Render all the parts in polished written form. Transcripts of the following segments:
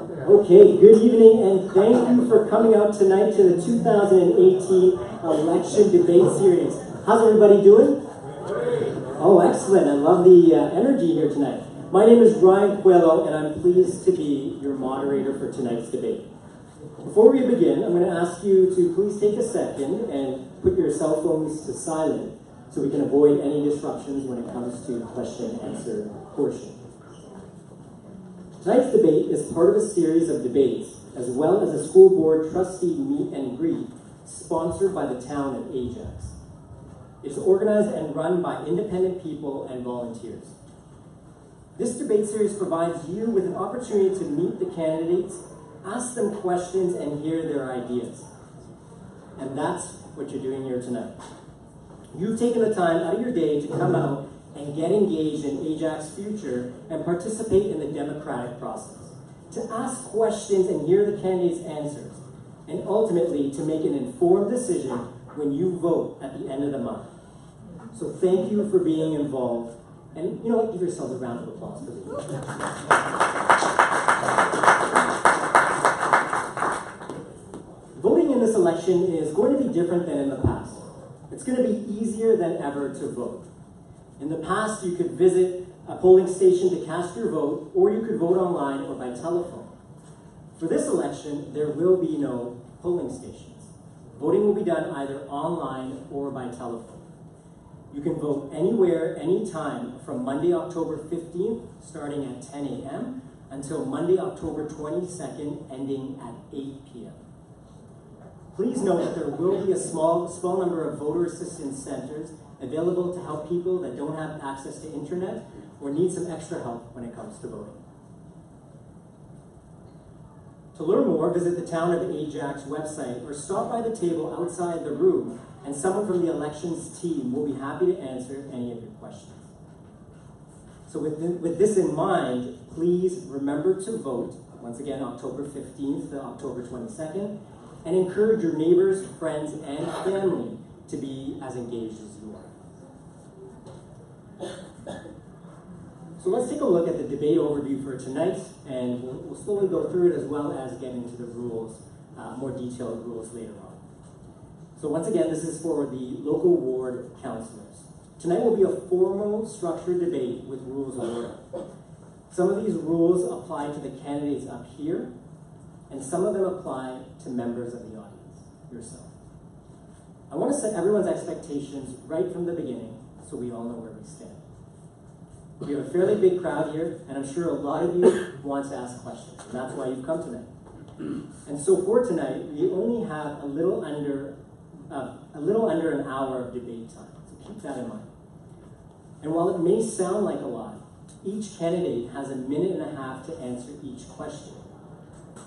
Okay, good evening and thank you for coming out tonight to the 2018 election debate series. How's everybody doing? Oh, excellent. I love the energy here tonight. My name is Ryan Coelho and I'm pleased to be your moderator for tonight's debate. Before we begin, I'm going to ask you to please take a second and put your cell phones to silent so we can avoid any disruptions when it comes to question and answer portion. Tonight's debate is part of a series of debates, as well as a school board trustee meet and greet sponsored by the town of Ajax. It's organized and run by independent people and volunteers. This debate series provides you with an opportunity to meet the candidates, ask them questions, and hear their ideas. And that's what you're doing here tonight. You've taken the time out of your day to come out and get engaged in Ajax's future and participate in the democratic process, to ask questions and hear the candidates' answers, and ultimately to make an informed decision when you vote at the end of the month. So thank you for being involved, and you know what, give yourselves a round of applause for this. Voting in this election is going to be different than in the past. It's going to be easier than ever to vote. In the past, you could visit a polling station to cast your vote, or you could vote online or by telephone. For this election, there will be no polling stations. Voting will be done either online or by telephone. You can vote anywhere, anytime, from Monday, October 15th, starting at 10 a.m., until Monday, October 22nd, ending at 8 p.m. Please note that there will be a small number of voter assistance centers available to help people that don't have access to internet or need some extra help when it comes to voting. To learn more, visit the Town of Ajax website or stop by the table outside the room and someone from the elections team will be happy to answer any of your questions. So with this in mind, please remember to vote, once again, October 15th to October 22nd, and encourage your neighbors, friends, and family to be as engaged as you are. So let's take a look at the debate overview for tonight, and we'll slowly go through it as well as get into the rules, more detailed rules later on. So once again, this is for the local ward councillors. Tonight will be a formal, structured debate with rules of order. Some of these rules apply to the candidates up here, and some of them apply to members of the audience, yourself. I want to set everyone's expectations right from the beginning so we all know where we stand. We have a fairly big crowd here, and I'm sure a lot of you want to ask questions, and that's why you've come tonight. And so for tonight, we only have a little under an hour of debate time, so keep that in mind. And while it may sound like a lot, each candidate has a minute and a half to answer each question.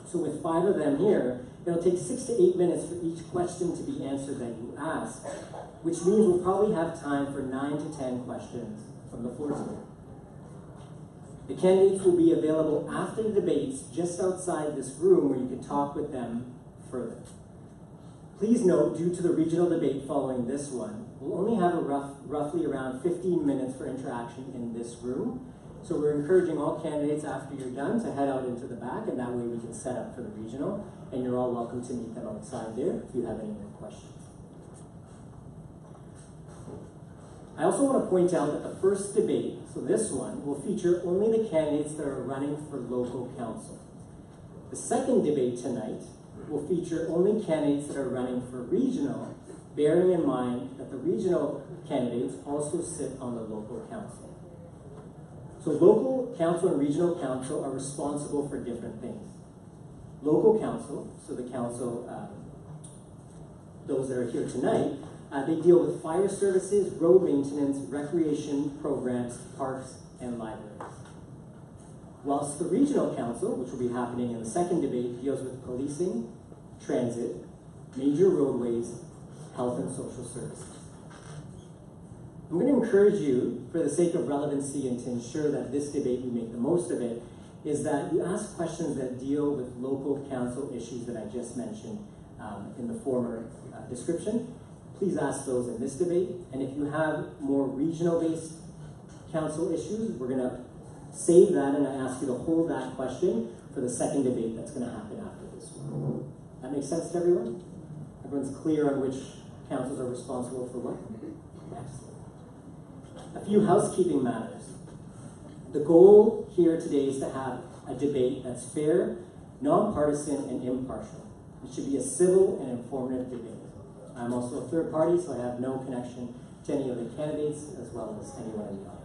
So with 5 of them here, it'll take 6 to 8 minutes for each question to be answered that you ask, which means we'll probably have time for 9 to 10 questions from the floor today. The candidates will be available after the debates just outside this room where you can talk with them further. Please note, due to the regional debate following this one, we'll only have roughly around 15 minutes for interaction in this room. So we're encouraging all candidates after you're done to head out into the back, and that way we can set up for the regional, and you're all welcome to meet them outside there if you have any more questions. I also want to point out that the first debate, so this one, will feature only the candidates that are running for local council. The second debate tonight will feature only candidates that are running for regional, bearing in mind that the regional candidates also sit on the local council. So local council and regional council are responsible for different things. Local council, so the council, those that are here tonight, they deal with fire services, road maintenance, recreation programs, parks, and libraries. Whilst the regional council, which will be happening in the second debate, deals with policing, transit, major roadways, health and social services. I'm going to encourage you, for the sake of relevancy and to ensure that this debate we make the most of it, is that you ask questions that deal with local council issues that I just mentioned in the former description. Please ask those in this debate. And if you have more regional-based council issues, we're going to Save that, and I ask you to hold that question for the second debate that's going to happen after this one. That makes sense to everyone? Everyone's clear on which councils are responsible for what? Excellent. A few housekeeping matters. The goal here today is to have a debate that's fair, nonpartisan, and impartial. It should be a civil and informative debate. I'm also a third party, so I have no connection to any of the candidates as well as anyone in the audience.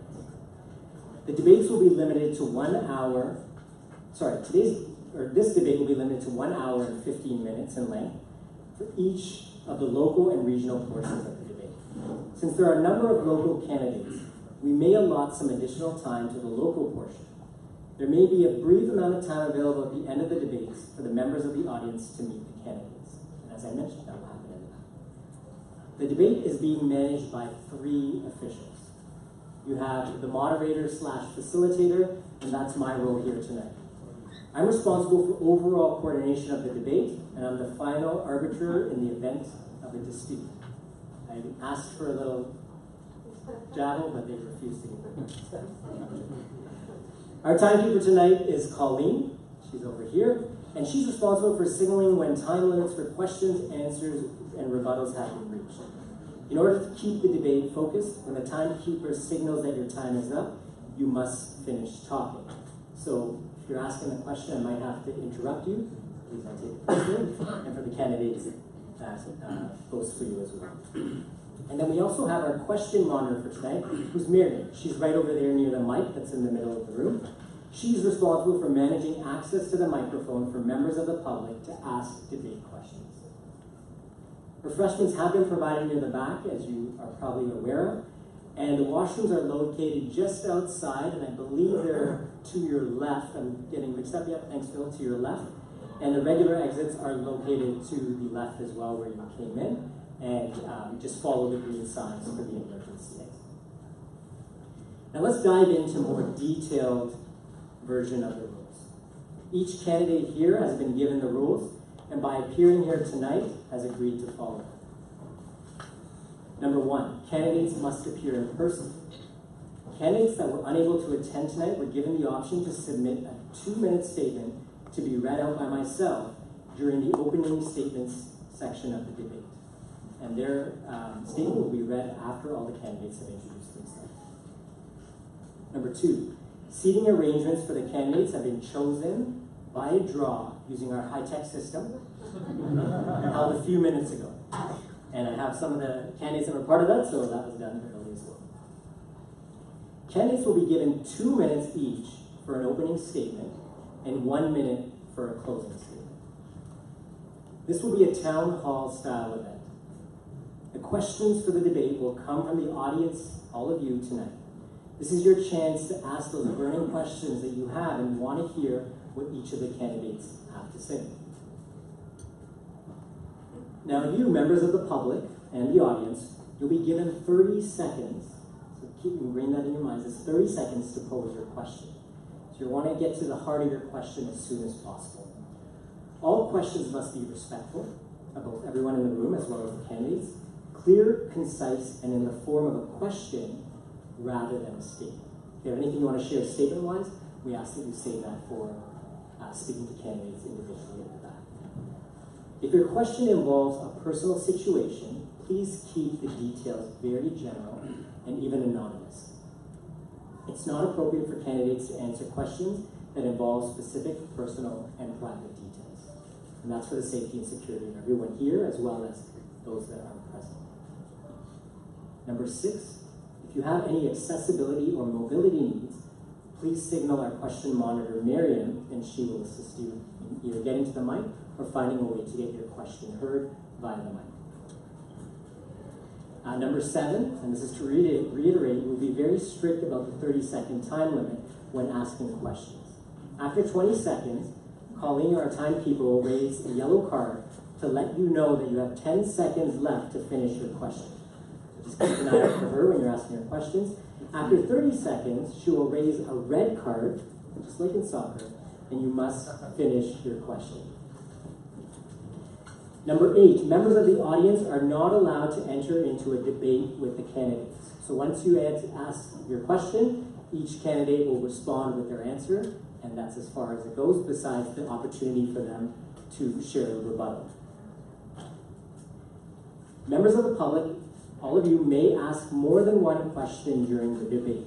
The debates will be limited to 1 hour. This debate will be limited to 1 hour and 15 minutes in length for each of the local and regional portions of the debate. Since there are a number of local candidates, we may allot some additional time to the local portion. There may be a brief amount of time available at the end of the debates for the members of the audience to meet the candidates. And as I mentioned, that will happen in the back. The debate is being managed by 3 officials. You have the moderator/facilitator, and that's my role here tonight. I'm responsible for overall coordination of the debate, and I'm the final arbiter in the event of a dispute. I asked for a little javel, but they refused to give it. Our timekeeper tonight is Colleen. She's over here, and she's responsible for signaling when time limits for questions, answers, and rebuttals have been reached. In order to keep the debate focused, when the timekeeper signals that your time is up, you must finish talking. So if you're asking a question, I might have to interrupt you. Please don't take it personally. And for the candidates, that goes for you as well. And then we also have our question monitor for tonight, who's Miriam. She's right over there near the mic that's in the middle of the room. She's responsible for managing access to the microphone for members of the public to ask debate questions. Refreshments have been provided near the back, as you are probably aware of, and the washrooms are located just outside, and I believe they're to your left. I'm getting mixed up yet. Thanks, Phil. To your left. And the regular exits are located to the left as well, where you came in, and just follow the green signs for the emergency exit. Now let's dive into a more detailed version of the rules. Each candidate here has been given the rules, and by appearing here tonight, has agreed to follow them. Number 1, candidates must appear in person. Candidates that were unable to attend tonight were given the option to submit a 2-minute statement to be read out by myself during the opening statements section of the debate. And their statement will be read after all the candidates have introduced themselves. Number 2, seating arrangements for the candidates have been chosen by a draw using our high-tech system held a few minutes ago. And I have some of the candidates that were part of that, so that was done early as well. Candidates will be given 2 minutes each for an opening statement and 1 minute for a closing statement. This will be a town hall style event. The questions for the debate will come from the audience, all of you tonight. This is your chance to ask those burning questions that you have and want to hear what each of the candidates have to say. Now you, members of the public and the audience, you'll be given 30 seconds, so bring that in your minds, it's 30 seconds to pose your question. So you want to get to the heart of your question as soon as possible. All questions must be respectful of both everyone in the room as well as the candidates, clear, concise, and in the form of a question rather than a statement. If you have anything you want to share statement-wise, we ask that you say that for speaking to candidates individually at the back. If your question involves a personal situation, please keep the details very general and even anonymous. It's not appropriate for candidates to answer questions that involve specific personal and private details. And that's for the safety and security of everyone here as well as those that are present. Number 6, if you have any accessibility or mobility needs, please signal our question monitor, Miriam, and she will assist you in either getting to the mic or finding a way to get your question heard via the mic. Number 7, and this is to reiterate, we'll be very strict about the 30-second time limit when asking questions. After 20 seconds, Colleen, our timekeeper, will raise a yellow card to let you know that you have 10 seconds left to finish your question. So just keep an eye out for her when you're asking her questions. After 30 seconds, she will raise a red card, just like in soccer, and you must finish your question. Number 8, members of the audience are not allowed to enter into a debate with the candidates. So once you ask your question Each candidate will respond with their answer, and that's as far as it goes, besides the opportunity for them to share a rebuttal. Members of the public, all of you may ask more than one question during the debate.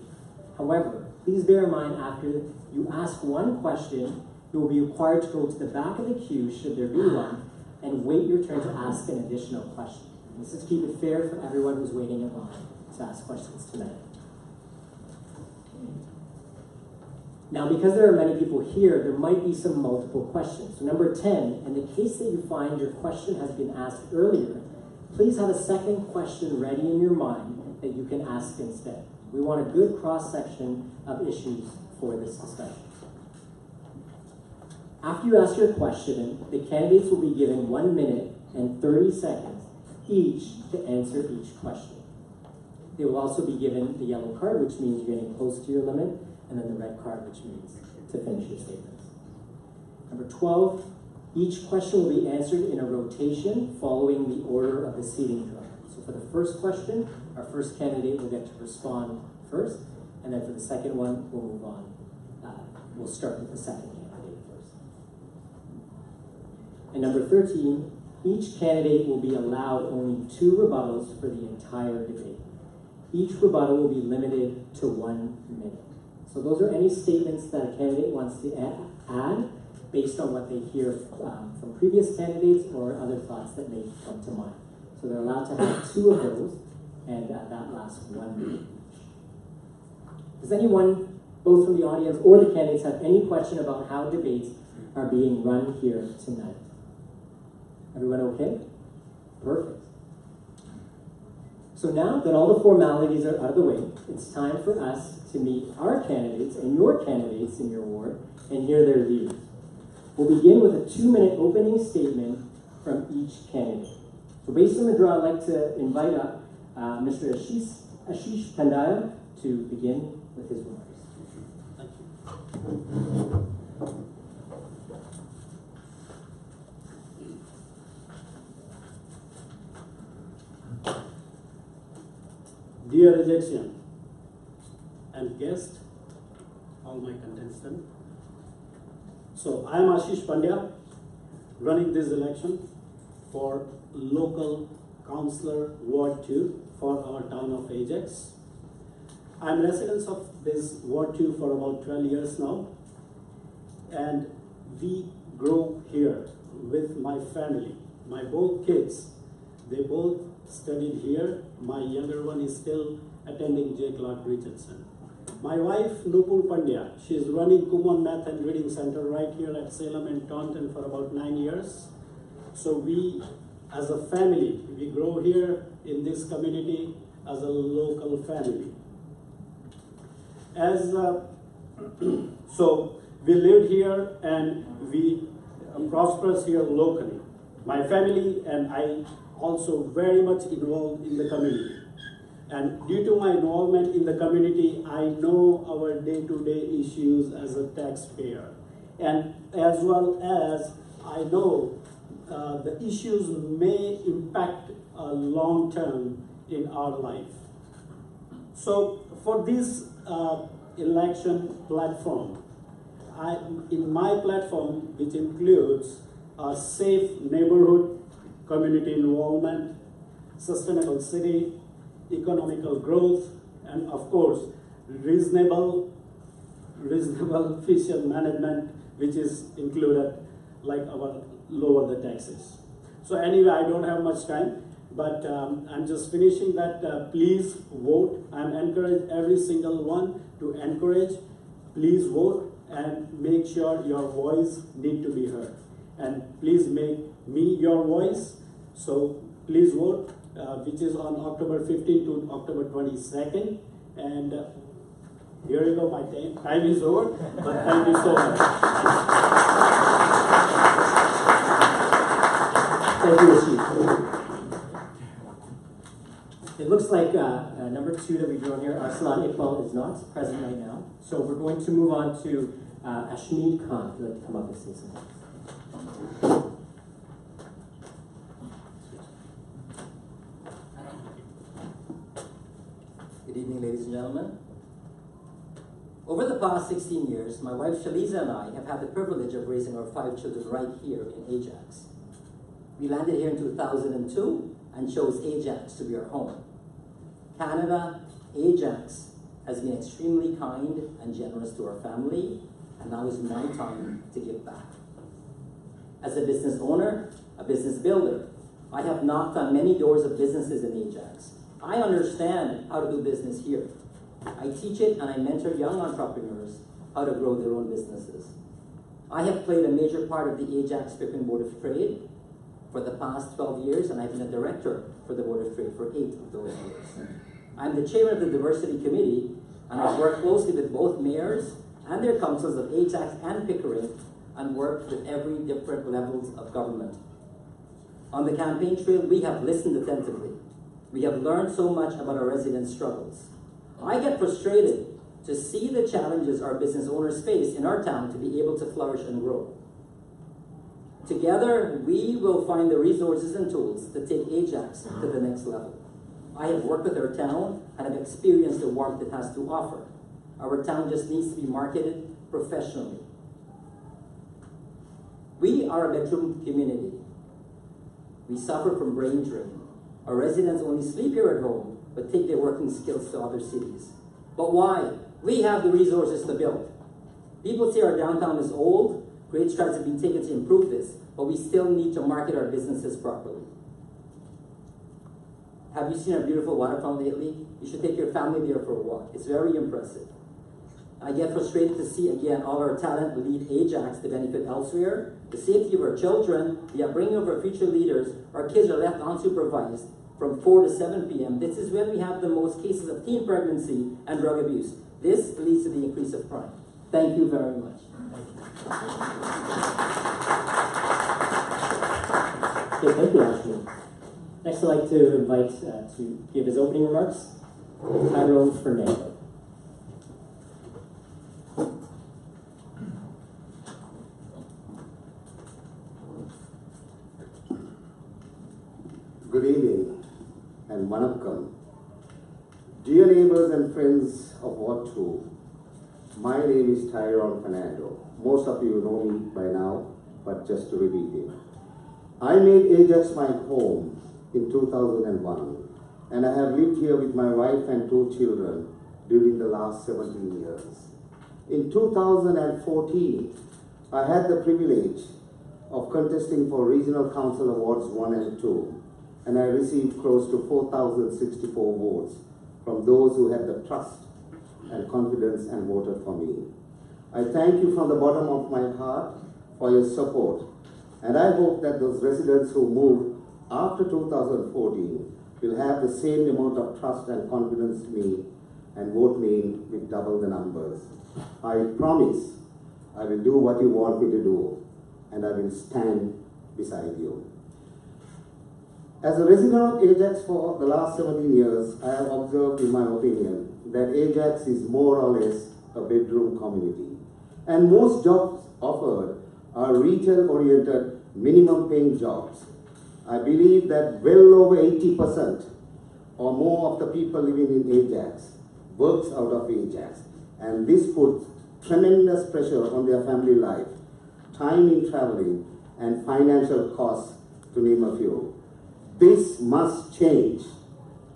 However, please bear in mind after you ask one question, you will be required to go to the back of the queue, should there be one, and wait your turn to ask an additional question. This is to keep it fair for everyone who's waiting in line to ask questions tonight. Now, because there are many people here, there might be some multiple questions. So number 10, in the case that you find your question has been asked earlier, please have a second question ready in your mind that you can ask instead. We want a good cross-section of issues for this discussion. After you ask your question, the candidates will be given 1 minute and 30 seconds each to answer each question. They will also be given the yellow card, which means you're getting close to your limit, and then the red card, which means to finish your statements. Number 12, each question will be answered in a rotation following the order of the seating drum. So for the first question, our first candidate will get to respond first, and then for the second one, we'll move on. We'll start with the second candidate first. And number 13, each candidate will be allowed only 2 rebuttals for the entire debate. Each rebuttal will be limited to 1 minute. So those are any statements that a candidate wants to add based on what they hear from previous candidates or other thoughts that may come to mind. So they're allowed to have 2 of those, and that lasts 1 minute. Does anyone, both from the audience or the candidates, have any question about how debates are being run here tonight? Everyone okay? Perfect. So now that all the formalities are out of the way, it's time for us to meet our candidates and your candidates in your ward and hear their views. We'll begin with a 2-minute opening statement from each candidate. So based on the draw, I'd like to invite up Mr. Ashish Pandya to begin with his remarks. Thank you. Dear rejection and guest, all my contestants. So I am Ashish Pandya, running this election for local councillor Ward 2 for our town of Ajax. I am resident of this Ward 2 for about 12 years now, and we grow here with my family. My both kids, they both studied here. My younger one is still attending J. Clark Richardson. My wife, Nupur Pandya, she is running Kumon Math and Reading Center right here at Salem and Taunton for about 9 years. So we, as a family, we grow here in this community as a local family. So we lived here and we prosperous here locally. My family and I also very much involved in the community. And due to my involvement in the community, I know our day-to-day issues as a taxpayer. And as well as I know the issues may impact long-term in our life. So for this election platform, in my platform, which includes a safe neighborhood, community involvement, sustainable city, economical growth, and of course, reasonable fiscal management, which is included like our lower the taxes. So anyway, I don't have much time, but I'm just finishing that. Please vote. I'm encourage every single one to encourage. Please vote and make sure your voice need to be heard. And please make me your voice. So please vote, which is on October 15th to October 22nd. And here you go, my time is over, but thank you so much. Thank you, Ashish. It looks like number 2 that we drew on here, Arsalan Iqbal, is not present right now. So we're going to move on to Ashmeed Khan, if you'd like to come up and say something. Good evening, ladies and gentlemen. Over the past 16 years, my wife Shaliza and I have had the privilege of raising our 5 children right here in Ajax. We landed here in 2002 and chose Ajax to be our home. Canada, Ajax has been extremely kind and generous to our family, and now is my time to give back. As a business owner, a business builder, I have knocked on many doors of businesses in Ajax. I understand how to do business here. I teach it and I mentor young entrepreneurs how to grow their own businesses. I have played a major part of the Ajax Pippin Board of Trade for the past 12 years, and I've been a director for the Board of Trade for 8 of those years. I'm the chairman of the Diversity Committee, and I've worked closely with both mayors and their councils of Ajax and Pickering, and worked with every different levels of government. On the campaign trail, we have listened attentively. We have learned so much about our residents' struggles. I get frustrated to see the challenges our business owners face in our town to be able to flourish and grow. Together, we will find the resources and tools to take Ajax to the next level. I have worked with our town and have experienced the warmth it has to offer. Our town just needs to be marketed professionally. We are a bedroom community. We suffer from brain drain. Our residents only sleep here at home, but take their working skills to other cities. But why? We have the resources to build. People say our downtown is old. Great strides have been taken to improve this, but we still need to market our businesses properly. Have you seen our beautiful waterfront lately? You should take your family there for a walk. It's very impressive. I get frustrated to see, again, all our talent leave Ajax to benefit elsewhere. The safety of our children, the upbringing of our future leaders, our kids are left unsupervised from 4 to 7 p.m. This is when we have the most cases of teen pregnancy and drug abuse. This leads to the increase of crime. Thank you very much. Okay, thank you, Ashley. Next, I'd like to invite to give his opening remarks, Tyrone Fernando. Good evening and vanakkam. Dear neighbors and friends of Ward 2, my name is Tyrone Fernando. Most of you know me by now, but just to repeat it. I made Ajax my home in 2001, and I have lived here with my wife and 2 children during the last 17 years. In 2014, I had the privilege of contesting for Regional Council Awards 1 and 2, and I received close to 4,064 votes from those who had the trust and confidence and voted for me. I thank you from the bottom of my heart for your support, and I hope that those residents who moved after 2014 will have the same amount of trust and confidence in me and vote me in with double the numbers. I promise I will do what you want me to do, and I will stand beside you. As a resident of Ajax for the last 17 years, I have observed, in my opinion, that Ajax is more or less a bedroom community. And most jobs offered are retail-oriented, minimum-paying jobs. I believe that well over 80% or more of the people living in Ajax works out of Ajax. And this puts tremendous pressure on their family life, time in traveling, and financial costs, to name a few. This must change,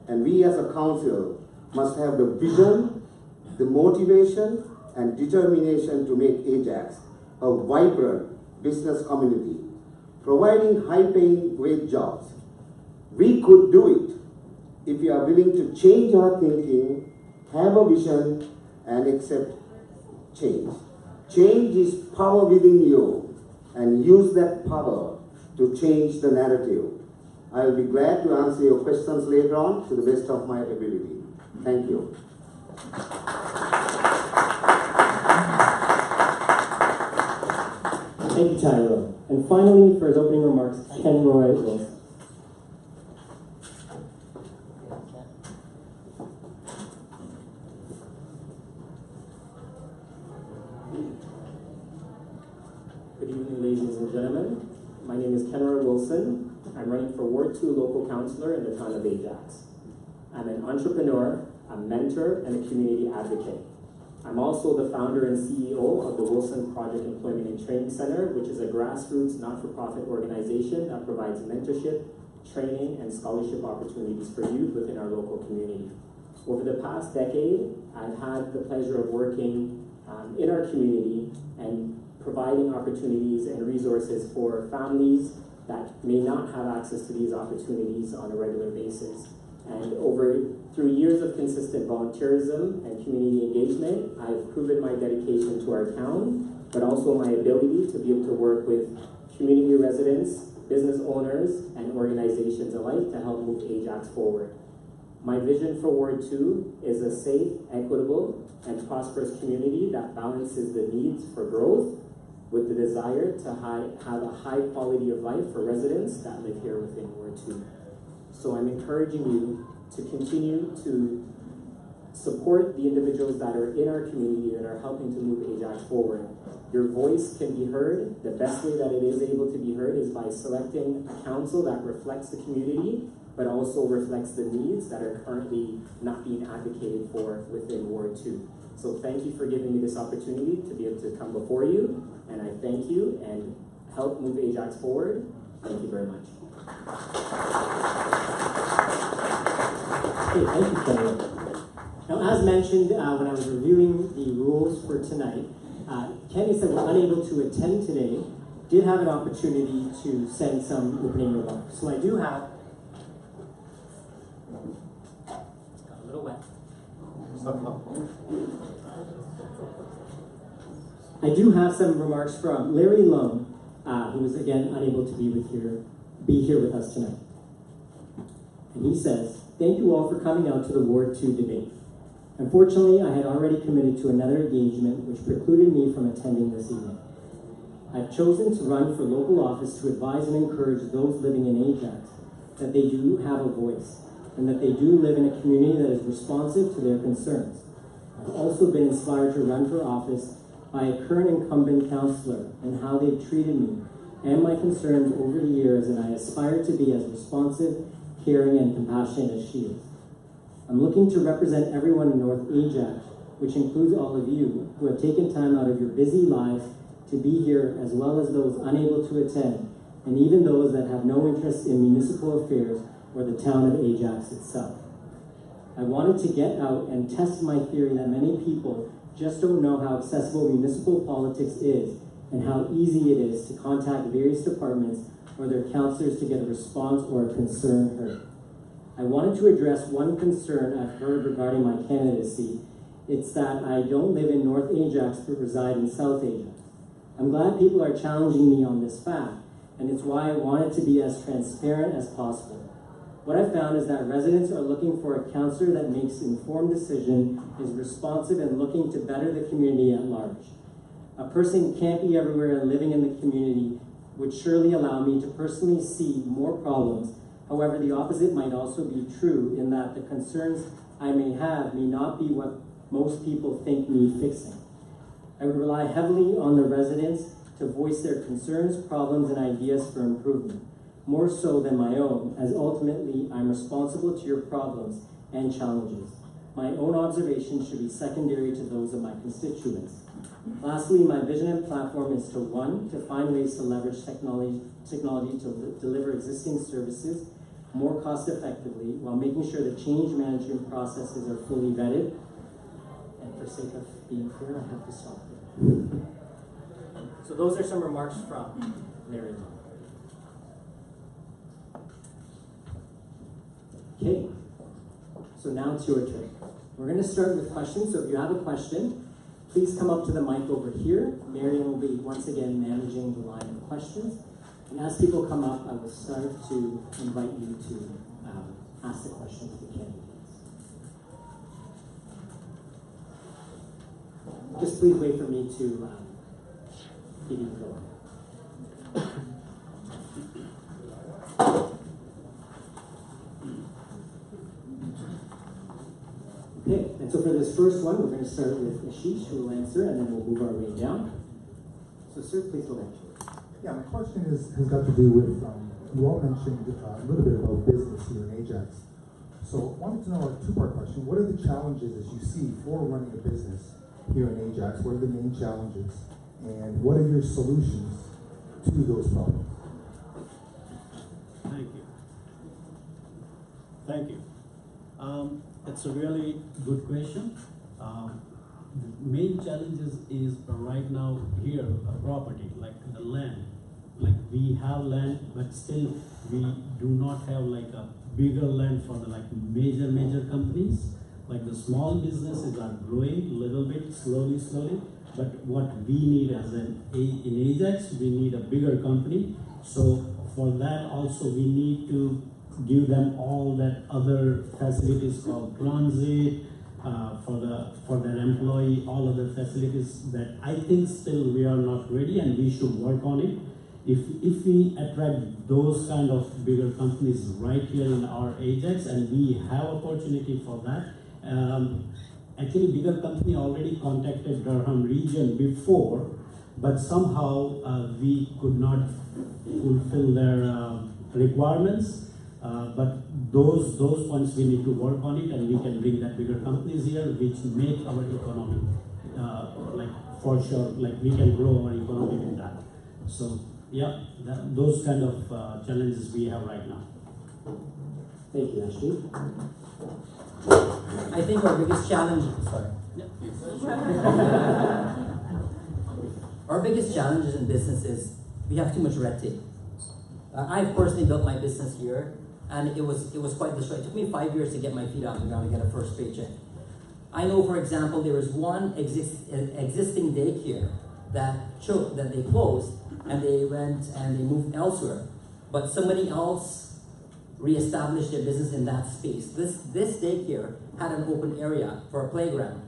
and we as a council must have the vision, the motivation, and determination to make Ajax a vibrant business community, providing high-paying wage jobs. We could do it if we are willing to change our thinking, have a vision, and accept change. Change is power within you, and use that power to change the narrative. I will be glad to answer your questions later on to the best of my ability. Thank you. Thank you, Tyrone. And finally, for his opening remarks, Ken Roy Wilson. Good evening, ladies and gentlemen. My name is Ken Roy Wilson. I'm running for Ward 2 local councillor in the town of Ajax. I'm an entrepreneur, a mentor, and a community advocate. I'm I'm also the founder and CEO of the Wilson Project Employment and Training Center, which is a grassroots not-for-profit organization that provides mentorship, training, and scholarship opportunities for youth within our local community. Over the past decade, I've had the pleasure of working in our community and providing opportunities and resources for families that may not have access to these opportunities on a regular basis. And through years of consistent volunteerism and community engagement, I've proven my dedication to our town, but also my ability to be able to work with community residents, business owners, and organizations alike to help move Ajax forward. My vision for Ward 2 is a safe, equitable, and prosperous community that balances the needs for growth with the desire to have a high quality of life for residents that live here within Ward 2. So I'm encouraging you to continue to support the individuals that are in our community that are helping to move Ajax forward. Your voice can be heard. The best way that it is able to be heard is by selecting a council that reflects the community, but also reflects the needs that are currently not being advocated for within Ward 2. So thank you for giving me this opportunity to be able to come before you, and I thank you and help move Ajax forward. Thank you very much. Okay, thank you, Kenny. Now, as mentioned when I was reviewing the rules for tonight, Kenny said we're unable to attend today, did have an opportunity to send some opening remarks. So I do have, it's got a little wet. I do have some remarks from Larry Lone, who was again unable to be here with us tonight. And he says, "Thank you all for coming out to the Ward 2 debate. Unfortunately, I had already committed to another engagement which precluded me from attending this evening. I've chosen to run for local office to advise and encourage those living in Ajax that they do have a voice and that they do live in a community that is responsive to their concerns. I've also been inspired to run for office by a current incumbent councillor and how they've treated me and my concerns over the years, and I aspire to be as responsive, caring, and compassionate as she is. I'm looking to represent everyone in North Ajax, which includes all of you who have taken time out of your busy lives to be here, as well as those unable to attend, and even those that have no interest in municipal affairs or the town of Ajax itself. I wanted to get out and test my theory that many people just don't know how accessible municipal politics is and how easy it is to contact various departments or their councillors to get a response or a concern heard. I wanted to address one concern I've heard regarding my candidacy. It's that I don't live in North Ajax but reside in South Ajax. I'm glad people are challenging me on this fact, and it's why I wanted to be as transparent as possible. What I found is that residents are looking for a councillor that makes informed decisions, is responsive, and looking to better the community at large. A person can't be everywhere and living in the community would surely allow me to personally see more problems. However, the opposite might also be true in that the concerns I may have may not be what most people think need fixing. I would rely heavily on the residents to voice their concerns, problems, and ideas for improvement, more so than my own, as ultimately I'm responsible to your problems and challenges. My own observations should be secondary to those of my constituents. Lastly, my vision and platform is to, one, to find ways to leverage technology to deliver existing services more cost effectively while making sure the change management processes are fully vetted. And for sake of being fair, I have to stop there. So those are some remarks from Larry. Okay, so now it's your turn. We're going to start with questions, so if you have a question, please come up to the mic over here. Marion will be once again managing the line of questions. And as people come up, I will start to invite you to ask the question to the candidates. Just please wait for me to give you the floor. Okay, and so for this first one, we're going to start with Ashish, who will answer, and then we'll move our way down. So, sir, please go ahead. Yeah, my question has got to do with, you all mentioned a little bit about business here in Ajax. So I wanted to know a two-part question. What are the challenges that you see for running a business here in Ajax? What are the main challenges? And what are your solutions to those problems? Thank you. Thank you. It's a really good question. The main challenges is right now here, property, like the land. Like we have land, but still we do not have like a bigger land for the like major companies. Like the small businesses are growing a little bit slowly, but what we need as in Ajax, we need a bigger company. So for that also we need to give them all that other facilities called transit, for their employee, all other facilities that I think still we are not ready and we should work on it. If we attract those kind of bigger companies right here in our Ajax, and we have opportunity for that. Actually, bigger company already contacted Durham region before, but somehow we could not fulfill their requirements. But those points we need to work on it, and we can bring that bigger companies here, which make our economy like for sure, like we can grow our economy with that. So yeah, those kind of challenges we have right now. Thank you, Ashley. I think our biggest challenge, sorry. Our biggest challenges in business is we have too much red tape. I personally built my business here, and it was quite destroyed. It took me 5 years to get my feet off the ground to get a first paycheck. I know, for example, there was one existing daycare that they closed, and they went and they moved elsewhere. But somebody else reestablished their business in that space. This daycare had an open area for a playground.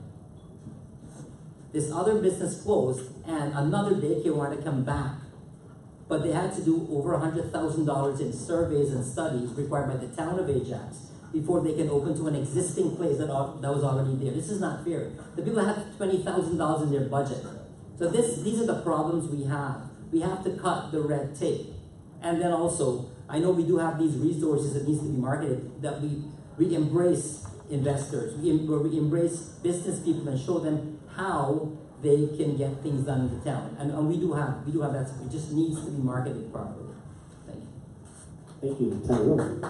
This other business closed, and another daycare wanted to come back. But they had to do over $100,000 in surveys and studies required by the town of Ajax before they can open to an existing place that was already there. This is not fair. The people have $20,000 in their budget. So these are the problems we have. We have to cut the red tape. And then also, I know we do have these resources that needs to be marketed, that we embrace investors, we embrace business people and show them how they can get things done in the town. And we do have that. It just needs to be marketed properly. Thank you. Thank you, Tyrone.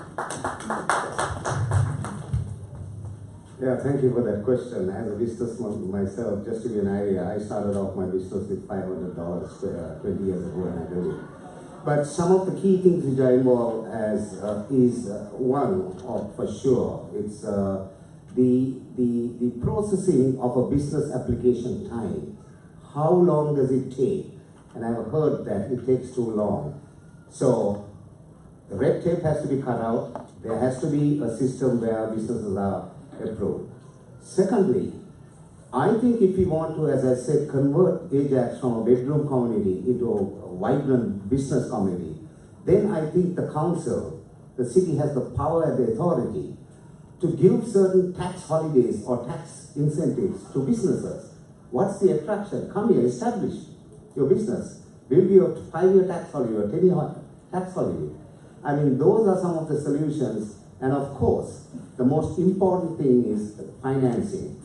Yeah, thank you for that question. As a businessman myself, just to give you an idea, I started off my business with $500 20 years ago when I did it. But some of the key things which are involved as is one of for sure. It's the processing of a business application time. How long does it take? And I've heard that it takes too long. So the red tape has to be cut out. There has to be a system where businesses are approved. Secondly, I think if we want to, as I said, convert Ajax from a bedroom community into a vibrant business community, then I think the council, the city has the power and the authority to give certain tax holidays or tax incentives to businesses. What's the attraction? Come here, establish your business. Will be a 5-year tax holiday or 10-year tax holiday. I mean, those are some of the solutions. And of course, the most important thing is financing.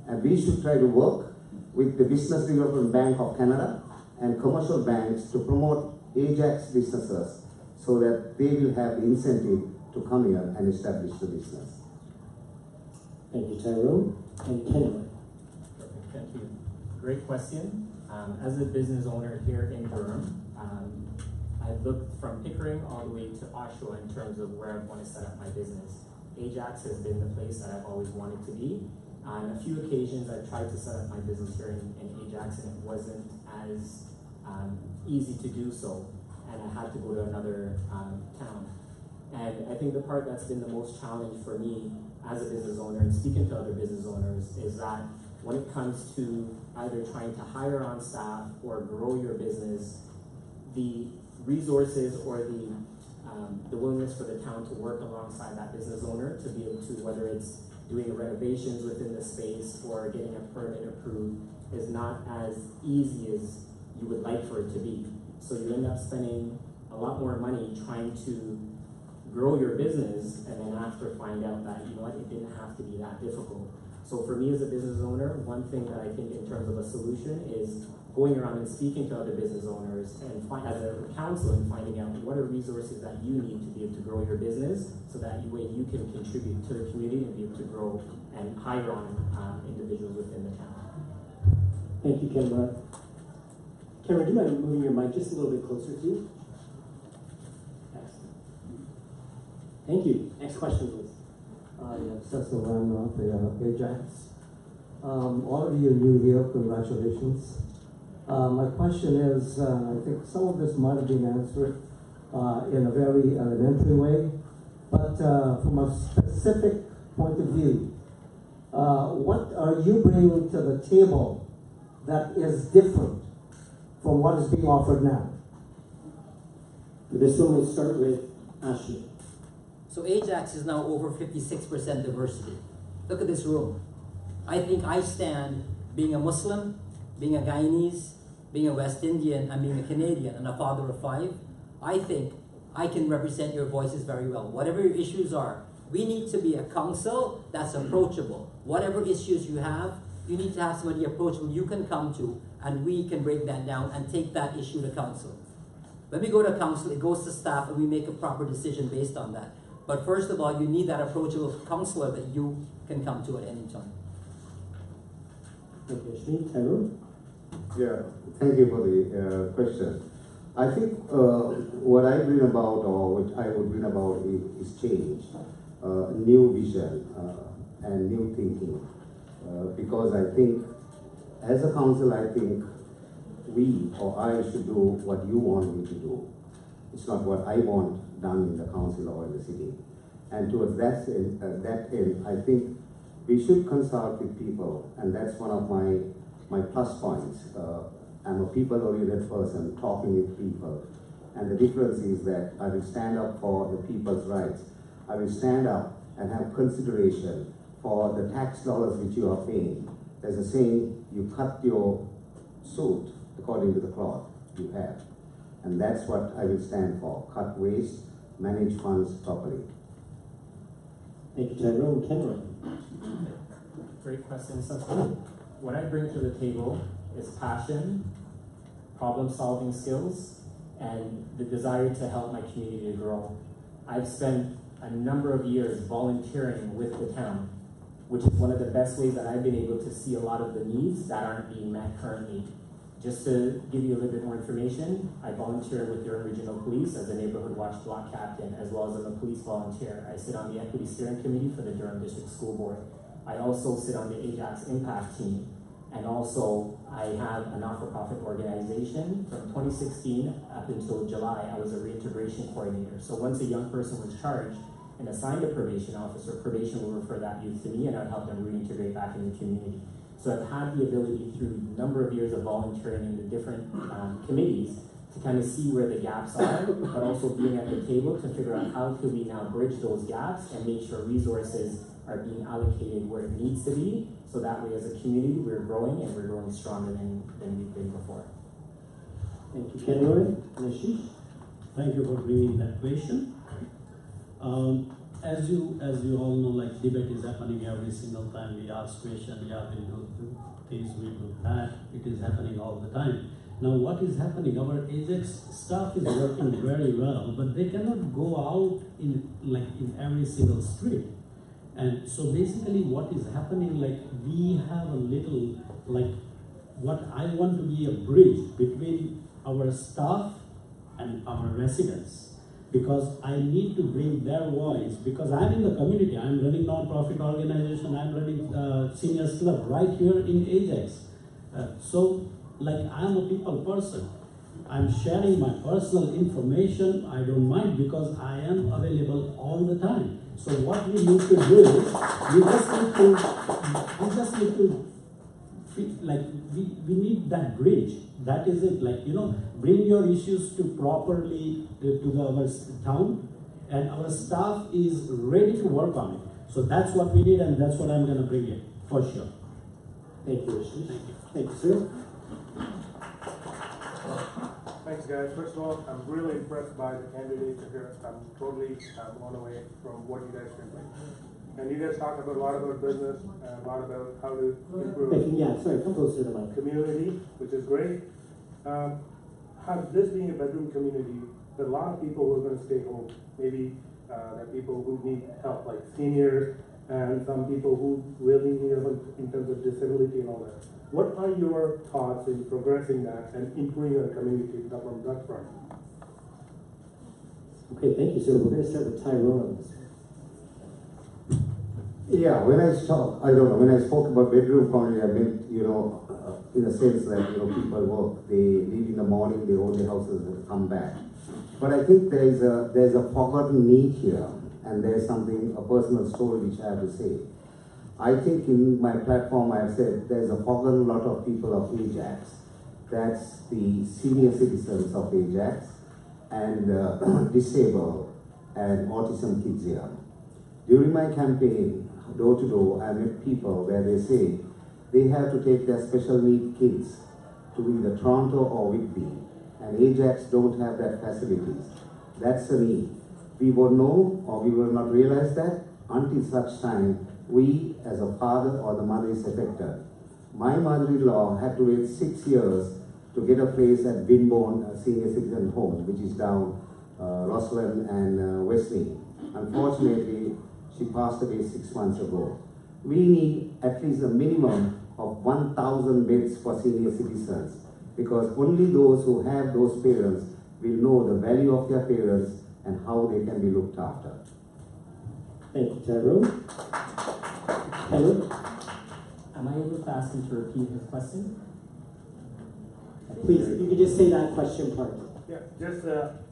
And we should try to work with the Business Development Bank of Canada and commercial banks to promote Ajax businesses so that they will have the incentive to come here and establish the business. Thank you, Tyrone. And Kenwood. Perfect, thank you. Great question. As a business owner here in Durham, I've looked from Pickering all the way to Oshawa in terms of where I want to set up my business. Ajax has been the place that I've always wanted to be. On a few occasions, I've tried to set up my business here in Ajax, and it wasn't as easy to do so, and I had to go to another town. And I think the part that's been the most challenge for me as a business owner and speaking to other business owners is that when it comes to either trying to hire on staff or grow your business, the resources or the willingness for the town to work alongside that business owner to be able to, whether it's doing renovations within the space or getting a permit approved, is not as easy as you would like for it to be. So you end up spending a lot more money trying to grow your business, and then after find out that, you know what, it didn't have to be that difficult. So for me as a business owner, one thing that I think in terms of a solution is going around and speaking to other business owners and as a council and finding out what are resources that you need to be able to grow your business so that way you can contribute to the community and be able to grow and hire on individuals within the town. Thank you, Cameron. Cameron, do you mind moving your mic just a little bit closer to you? Excellent. Thank you. Next question, please. Yes, Cecil Ramroth, the Ajax. All of you new here, congratulations. My question is, I think some of this might have been answered in a very elementary way, but from a specific point of view, what are you bringing to the table that is different from what is being offered now? For this one, we'll start with Ashley. So Ajax is now over 56% diversity. Look at this room. I think I stand being a Muslim, being a Guyanese, being a West Indian, and being a Canadian, and a father of 5. I think I can represent your voices very well. Whatever your issues are, we need to be a council that's approachable. Whatever issues you have, you need to have somebody approachable you can come to, and we can break that down and take that issue to council. When we go to council, it goes to staff, and we make a proper decision based on that. But first of all, you need that approachable counselor that you can come to at any time. Thank you, Ashley. Tyrone? Yeah, thank you for the question. I think what I bring about, or what I would bring about, is change, new vision, and new thinking. Because I think, as a council, I think we or I should do what you want me to do. It's not what I want done in the council or in the city. And towards that end, I think we should consult with people, and that's one of my plus points. I'm a people-oriented person, talking with people. And the difference is that I will stand up for the people's rights. I will stand up and have consideration for the tax dollars which you are paying. There's a saying, you cut your suit according to the cloth you have. And that's what I will stand for. Cut waste, manage funds properly. Thank you, Tyrone. Cameron? Great question. So what I bring to the table is passion, problem-solving skills, and the desire to help my community to grow. I've spent a number of years volunteering with the town, which is one of the best ways that I've been able to see a lot of the needs that aren't being met currently. Just to give you a little bit more information, I volunteer with Durham Regional Police as a neighborhood watch block captain, as well as I'm a police volunteer. I sit on the Equity Steering Committee for the Durham District School Board. I also sit on the Ajax Impact Team, and also I have a not-for-profit organization. From 2016 up until July, I was a reintegration coordinator. So once a young person was charged and assigned a probation officer, probation will refer that youth to me, and I'd help them reintegrate back in the community. So I've had the ability through a number of years of volunteering in the different committees to kind of see where the gaps are, but also being at the table to figure out how can we now bridge those gaps and make sure resources are being allocated where it needs to be, so that way as a community we're growing and we're growing stronger than we've been before. Thank you, Kenroy. Ashish? Thank you for bringing that question. As you all know, like debate is happening every single time we ask question. Yeah, we do this, we do that. It is happening all the time. Now, what is happening? Our Ajax staff is working very well, but they cannot go out in every single street. And so basically, what is happening? Like we have a little what I want to be a bridge between our staff and our residents. Because I need to bring their voice, because I'm in the community, I'm running non-profit organization, I'm running seniors club right here in Ajax. So I'm a people person. I'm sharing my personal information, I don't mind, because I am available all the time. So what we need to do is, we need that bridge. That is it, bring your issues to properly to our town, and our staff is ready to work on it. So that's what we need, and that's what I'm gonna bring in, for sure. Thank you, Ashish. Thank you, sir. Thanks, guys. First of all, I'm really impressed by the candidates here. I'm totally blown away from what you guys can bring. And you guys talk about a lot about business and a lot about how to Hey, improve yeah, sorry, come closer to the mic. community, which is great. This being a bedroom community, there are a lot of people who are going to stay home. Maybe there are people who need help, like seniors, and some people who really need help in terms of disability and all that. What are your thoughts in progressing that and improving our community from that front? Okay, thank you, sir. We're going to start with Tyrone on this. Yeah, when I spoke about bedroom community, I meant, in a sense that, people work, they leave in the morning, they own their houses and come back. But I think there's a forgotten need here, and there's a personal story which I have to say. I think in my platform I have said there's a forgotten lot of people of Ajax. That's the senior citizens of Ajax and disabled and autism kids here. During my campaign, door to door, I met people where they say they have to take their special need kids to either Toronto or Whitby, and Ajax don't have that facilities. That's a need. We won't know or we will not realize that until such time we as a father or the mother is affected. My mother-in-law had to wait 6 years to get a place at Winborn Senior Citizen Home, which is down Roslyn and Wesley. Unfortunately, she passed away 6 months ago. We need at least a minimum of 1,000 beds for senior citizens, because only those who have those parents will know the value of their parents and how they can be looked after. Thank you, Tyrone. Hello? Am I able to ask him to repeat his question? Please, if you could just say that question part. Yeah, just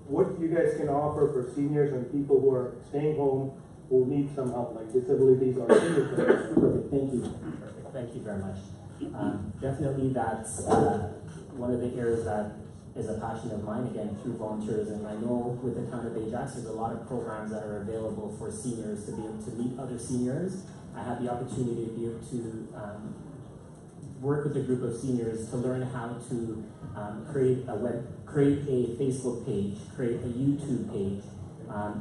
what you guys can offer for seniors and people who are staying home who need some help, like disabilities or senior care. Perfect, thank you. Perfect, thank you very much. Definitely that's one of the areas that is a passion of mine, again, through volunteerism. I know with the town of Ajax, there's a lot of programs that are available for seniors to be able to meet other seniors. I had the opportunity to be able to work with a group of seniors to learn how to create a Facebook page, create a YouTube page,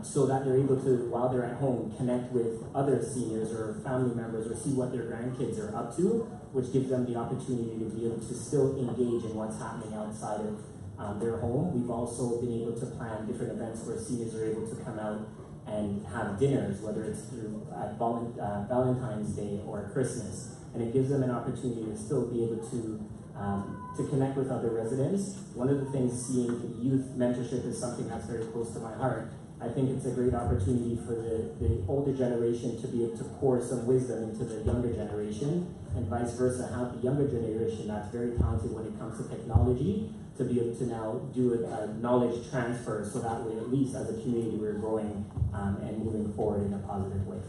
so that they're able to, while they're at home, connect with other seniors or family members or see what their grandkids are up to, which gives them the opportunity to be able to still engage in what's happening outside of their home. We've also been able to plan different events where seniors are able to come out and have dinners, whether it's through Valentine's Day or Christmas. And it gives them an opportunity to still be able to connect with other residents. One of the things, seeing youth mentorship is something that's very close to my heart. I think it's a great opportunity for the older generation to be able to pour some wisdom into the younger generation, and vice versa, have the younger generation that's very talented when it comes to technology to be able to now do a knowledge transfer, so that way at least as a community we're growing and moving forward in a positive way.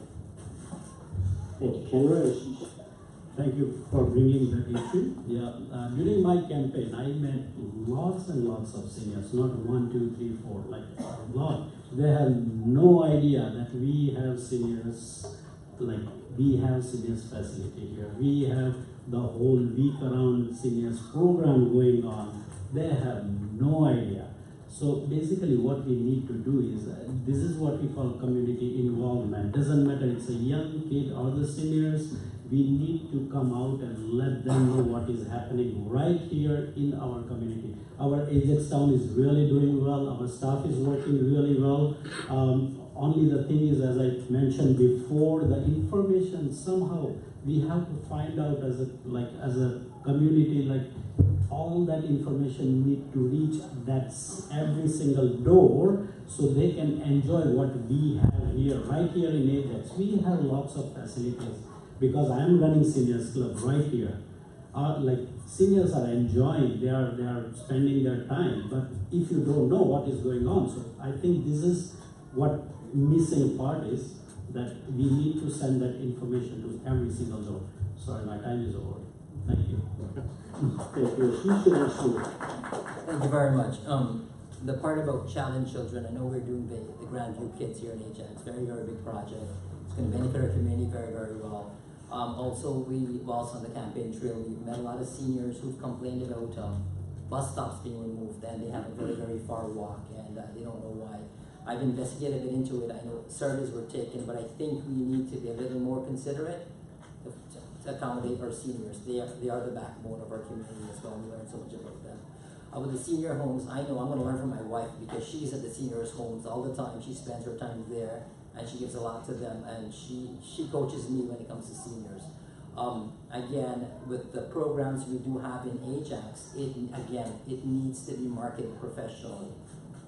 Thank you, Kenra. Thank you for bringing that issue. Yeah, during my campaign, I met lots and lots of seniors, not 1, 2, 3, 4, like a lot. They have no idea that we have seniors, like we have seniors facility here. We have the whole week around seniors program going on. They have no idea. So basically what we need to do is, this is what we call community involvement. Doesn't matter it's a young kid or the seniors, we need to come out and let them know what is happening right here in our community. Our Ajax town is really doing well, our staff is working really well. Only the thing is, as I mentioned before, the information somehow we have to find out as a community, like all that information need to reach every single door, so they can enjoy what we have here, right here in Ajax. We have lots of facilities, because I am running seniors club right here. Like seniors are enjoying, they are spending their time, but if you don't know what is going on, so I think this is what missing part is, that we need to send that information to every single door. Sorry, my time is over. Thank you. Thank you. Thank you very much. The part about challenged children, I know we're doing the Grandview Kids here in Ajax. Very, very big project. It's going to benefit our community very, very well. Also, whilst on the campaign trail, we've met a lot of seniors who've complained about bus stops being removed, and they have a very, very far walk, and they don't know why. I've investigated a bit into it. I know surveys were taken, but I think we need to be a little more considerate to accommodate our seniors. They are the backbone of our community as well. We learn so much about them. With the senior homes, I know I'm going to learn from my wife because she's at the seniors' homes all the time. She spends her time there, and she gives a lot to them, and she coaches me when it comes to seniors. Again, with the programs we do have in Ajax, it needs to be marketed professionally.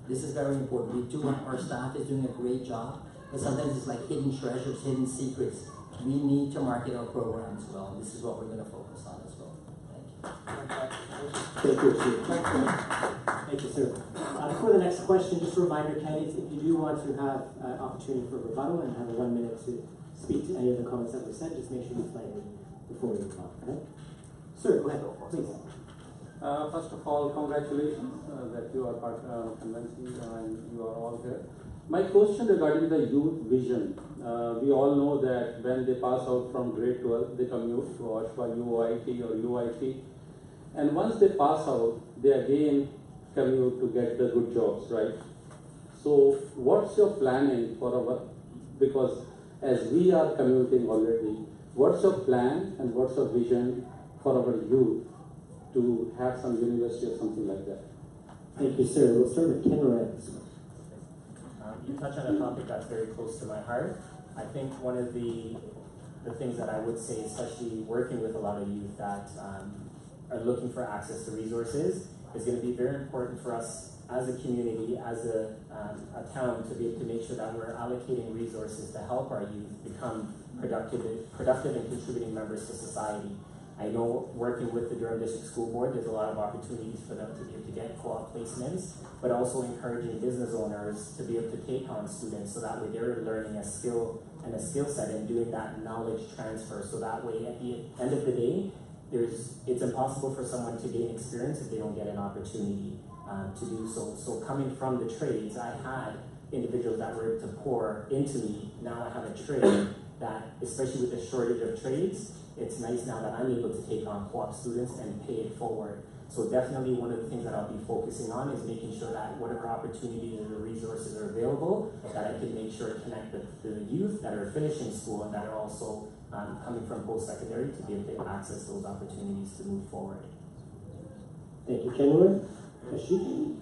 This is very important. Our staff is doing a great job, but sometimes it's like hidden treasures, hidden secrets. We need to market our programs well, and this is what we're going to focus on as well. Thank you. Thank you, Thank you, sir. Before the next question, just a reminder, candidates, if you do want to have an opportunity for rebuttal and have 1 minute to speak to any of the comments that were said, just make sure you flag me before we move on. Okay? Sir, go ahead, please. First of all, congratulations that you are part of convention and you are all here. My question regarding the youth vision. We all know that when they pass out from grade 12, they commute to OSHWA, UOIT or UIT. And once they pass out, they again commute to get the good jobs, right? So what's your planning for because as we are commuting already, what's your plan and what's your vision for our youth to have some university or something like that? Thank you, sir. We'll start with Ken Moran. You touch on a topic that's very close to my heart. I think one of the things that I would say, especially working with a lot of youth that are looking for access to resources, is going to be very important for us as a community, as a town, to be able to make sure that we're allocating resources to help our youth become productive and contributing members to society. I know working with the Durham District School Board, there's a lot of opportunities for them to be able to get co-op placements, but also encouraging business owners to be able to take on students so that way they're learning a skill and a skill set and doing that knowledge transfer. So that way at the end of the day, it's impossible for someone to gain experience if they don't get an opportunity to do so. So coming from the trades, I had individuals that were able to pour into me. Now I have a trade that, especially with the shortage of trades, it's nice now that I'm able to take on co-op students and pay it forward. So definitely one of the things that I'll be focusing on is making sure that whatever opportunities or resources are available, that I can make sure to connect with the youth that are finishing school and that are also coming from post-secondary to be able to access those opportunities to move forward. Thank you, Ken Moran. Ashik?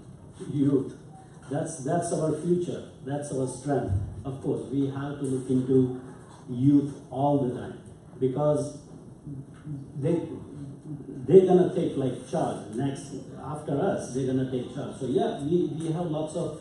Youth. That's our future. That's our strength. Of course, we have to look into youth all the time because they're gonna take like charge next after us. They're gonna take charge. So yeah, we have lots of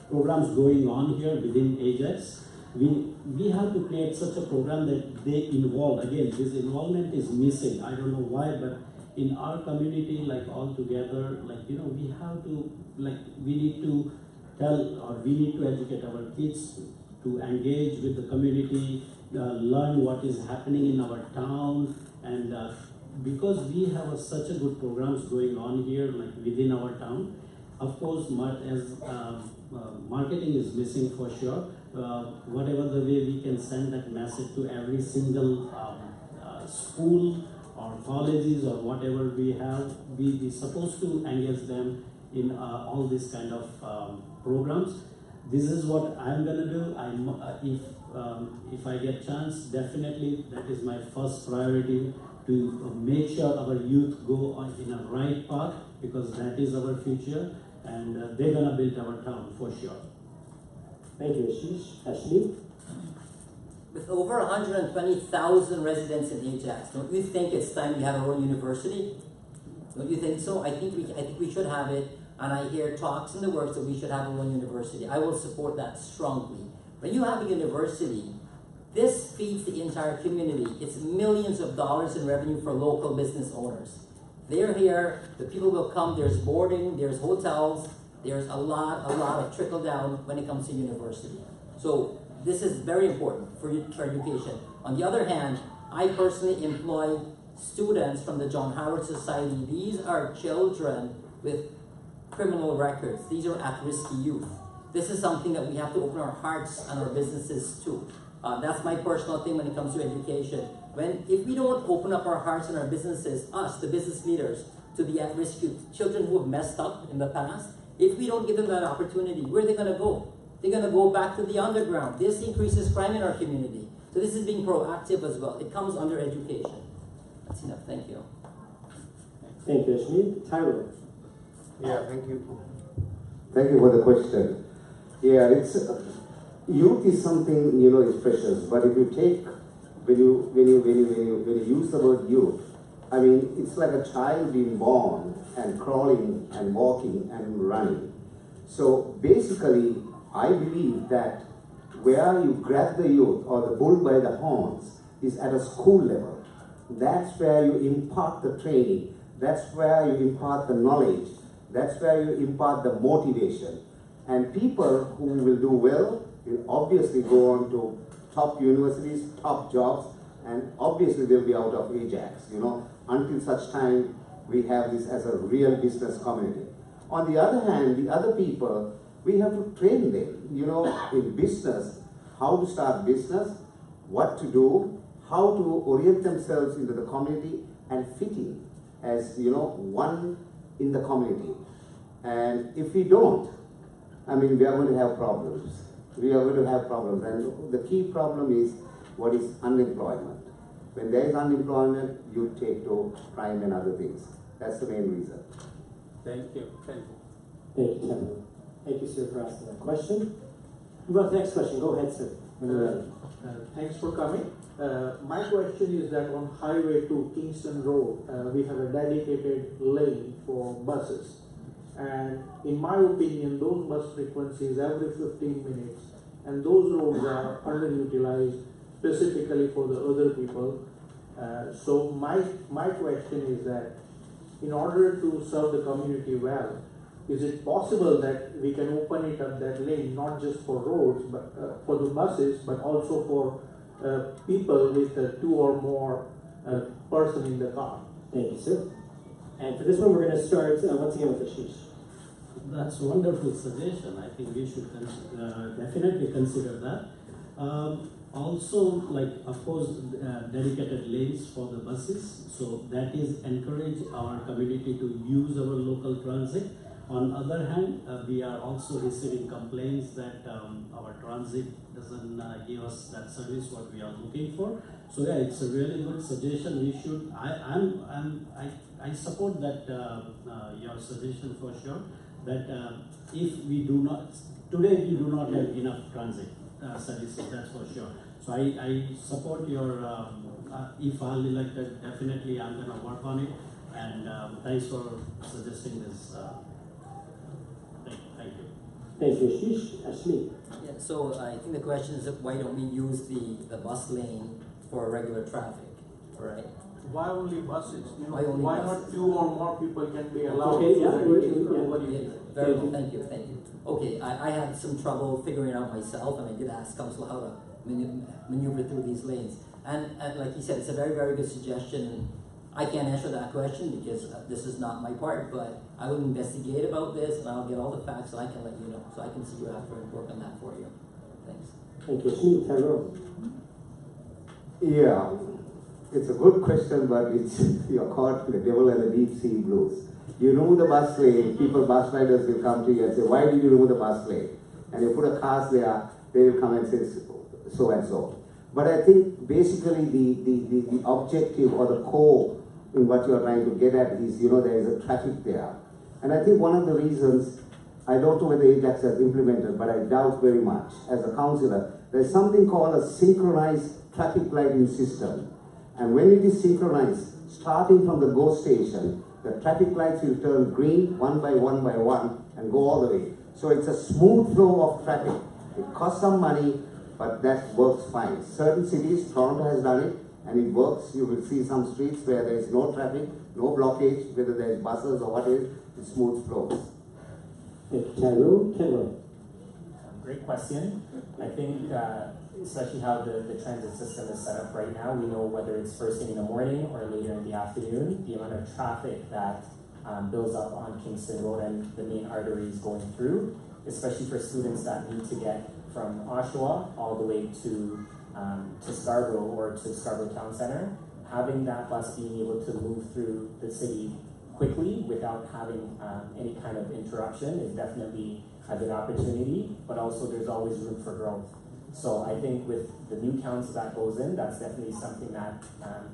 programs going on here within Ajax. We have to create such a program that they involve. Again, this involvement is missing. I don't know why, but in our community, like all together, like we have to we need to tell or we need to educate our kids to engage with the community, learn what is happening in our town, and because we have such a good programs going on here, like within our town. Of course, marketing is missing for sure. Whatever the way we can send that message to every single school or colleges or whatever we have, we supposed to engage them in all these kind of programs. This is what I'm gonna do. If I get chance, definitely that is my first priority, to make sure our youth go on in a right path, because that is our future, and they're gonna build our town for sure. Thank you, Ashish. Ashley? With over 120,000 residents in Ajax, don't you think it's time we have our own university? Don't you think so? I think we should have it, and I hear talks in the works that we should have our own university. I will support that strongly. When you have a university, this feeds the entire community. It's millions of dollars in revenue for local business owners. They're here, the people will come, there's boarding, there's hotels, there's a lot of trickle down when it comes to university. So this is very important for education. On the other hand, I personally employ students from the John Howard Society. These are children with criminal records. These are at-risk youth. This is something that we have to open our hearts and our businesses to. That's my personal thing when it comes to education. If we don't open up our hearts and our businesses, us, the business leaders, to the at-risk youth, children who have messed up in the past, if we don't give them that opportunity, where are they going to go? they're going to go back to the underground. This increases crime in our community. So this is being proactive as well. It comes under education. That's enough. Thank you. Thank you, Ashmi. Tyler. Yeah, thank you. Thank you for the question. Yeah, it's youth is something, you know, is precious. But if you take when you use the word youth, I mean, it's like a child being born and crawling and walking and running. So basically, I believe that where you grab the youth or the bull by the horns is at a school level. That's where you impart the training. That's where you impart the knowledge. That's where you impart the motivation. And people who will do well will obviously go on to top universities, top jobs, and obviously they'll be out of Ajax, you know, until such time we have this as a real business community. On the other hand, the other people, we have to train them, you know, in business, how to start business, what to do, how to orient themselves into the community and fit in as, you know, one in the community. And if we don't, I mean, we are going to have problems. We are going to have problems. And the key problem is what is unemployment. When there is unemployment, you take to crime and other things. That's the main reason. Thank you. Thank you. Thank you, Tyler. Thank you, sir, for asking that question. Move on to the next question. Go ahead, sir. When you're ready. Thanks for coming. My question is that on highway to Kingston Road, we have a dedicated lane for buses. And in my opinion, those bus frequencies every 15 minutes, and those roads are underutilized specifically for the other people. So my question is that in order to serve the community well, is it possible that we can open it up that lane, not just for roads, but for the buses, but also for people with two or more person in the car? Thank you, sir. And for this one, we're going to start once again with Ashish. That's a wonderful suggestion. I think we should definitely consider that. Also, like, of course, dedicated lanes for the buses. So that is encourage our community to use our local transit. On the other hand, we are also receiving complaints that our transit doesn't give us that service what we are looking for. So yeah, it's a really good suggestion. We should. I support that your suggestion for sure. That if we do not today we do not have enough transit services. That's for sure. So I support your. If I'll elected, definitely I'm gonna work on it. And thanks for suggesting this. Thank you. Thank you, Ashish. Ashmi. Yeah, so I think the question is why don't we use the bus lane for regular traffic, right? Why only buses? You know, Why not buses? 2 or more people can be allowed? Okay, so yeah, that everybody Yeah, very well, thank you. Okay, I had some trouble figuring it out myself, and I did ask Council how to maneuver through these lanes. And like you said, it's a very, very good suggestion. I can't answer that question because this is not my part, but I will investigate about this, and I'll get all the facts, and I can let you know. So I can see you after and work on that for you. Thanks. Thank you, Ashmi. Tyrone. Yeah, it's a good question, but it's you're caught the devil and the deep sea blues. You remove the bus lane, bus riders will come to you and say, why did you remove the bus lane? And you put a cars there, they will come and say so and so. But I think basically the objective or the core in what you're trying to get at is, you know, there is a traffic there. And I think one of the reasons, I don't know whether Ajax has implemented, but I doubt very much, as a councillor, there's something called a synchronized traffic lighting system. And when it is synchronized, starting from the GO station, the traffic lights will turn green one by one and go all the way. So it's a smooth flow of traffic. It costs some money, but that works fine. Certain cities, Toronto has done it, and it works. You will see some streets where there is no traffic, no blockage, whether there is buses or what is, it's smooth flows. Tyrone. Great question. I think, especially how the transit system is set up right now, we know whether it's first thing in the morning or later in the afternoon, the amount of traffic that builds up on Kingston Road and the main arteries going through, especially for students that need to get from Oshawa all the way to Scarborough or to Scarborough Town Center. Having that bus being able to move through the city quickly without having any kind of interruption is definitely a good opportunity, but also there's always room for growth. So I think with the new council that goes in, that's definitely something that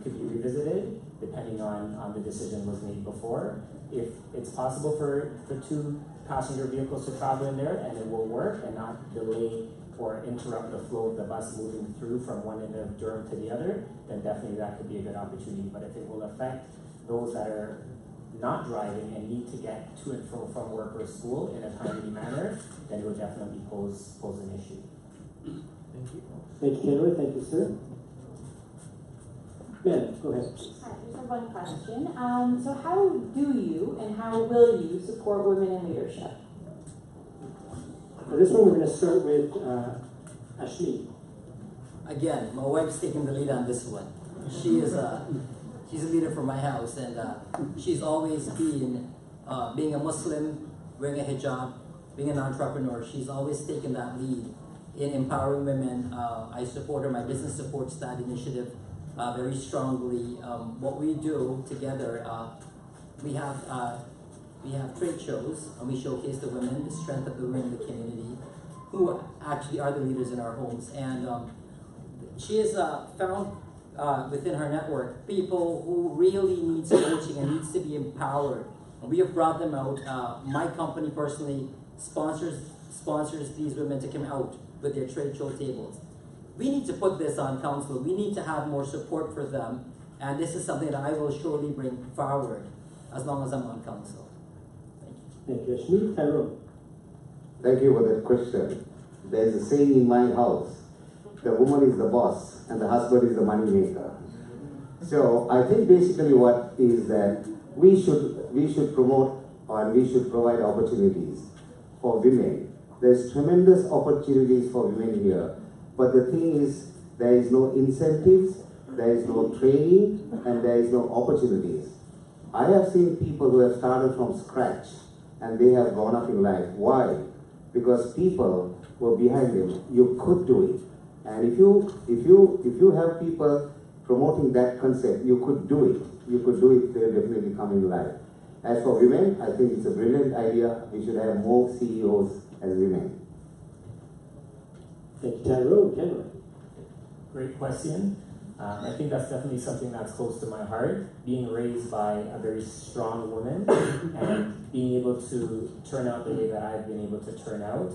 could be revisited depending on the decision was made before. If it's possible for 2 passenger vehicles to travel in there and it will work and not delay or interrupt the flow of the bus moving through from one end of Durham to the other, then definitely that could be a good opportunity. But if it will affect those that are not driving and need to get to and from work or school in a timely manner, then it would definitely pose an issue. Thank you. Thank you, Kenroy. Thank you, sir. Ben, go ahead. Hi, just have one question. So how do you and how will you support women in leadership? For this one, we're going to start with Ashmi. Again, my wife's taking the lead on this one. She's a leader for my house, and she's always been, being a Muslim, wearing a hijab, being an entrepreneur, she's always taken that lead in empowering women. I support her. My business supports that initiative very strongly. What we do together, we have trade shows, and we showcase the women, the strength of the women in the community, who actually are the leaders in our homes. And she has found within her network people who really need coaching and needs to be empowered. And we have brought them out. My company personally sponsors these women to come out with their trade show tables. We need to put this on council. We need to have more support for them. And this is something that I will surely bring forward as long as I'm on council. Thank you, Ashmi. Tyrone. Thank you for that question. There's a saying in my house, the woman is the boss and the husband is the money maker. So I think basically what is that we should promote and we should provide opportunities for women. There's tremendous opportunities for women here, but the thing is there is no incentives, there is no training, and there is no opportunities. I have seen people who have started from scratch and they have gone up in life. Why? Because people were behind them. You could do it. And if you have people promoting that concept, you could do it. You could do it, they'll definitely come in life. As for women, I think it's a brilliant idea. We should have more CEOs as women. Thank you, Tyrone. Kenroy. Great question. I think that's definitely something that's close to my heart. Being raised by a very strong woman and being able to turn out the way that I've been able to turn out.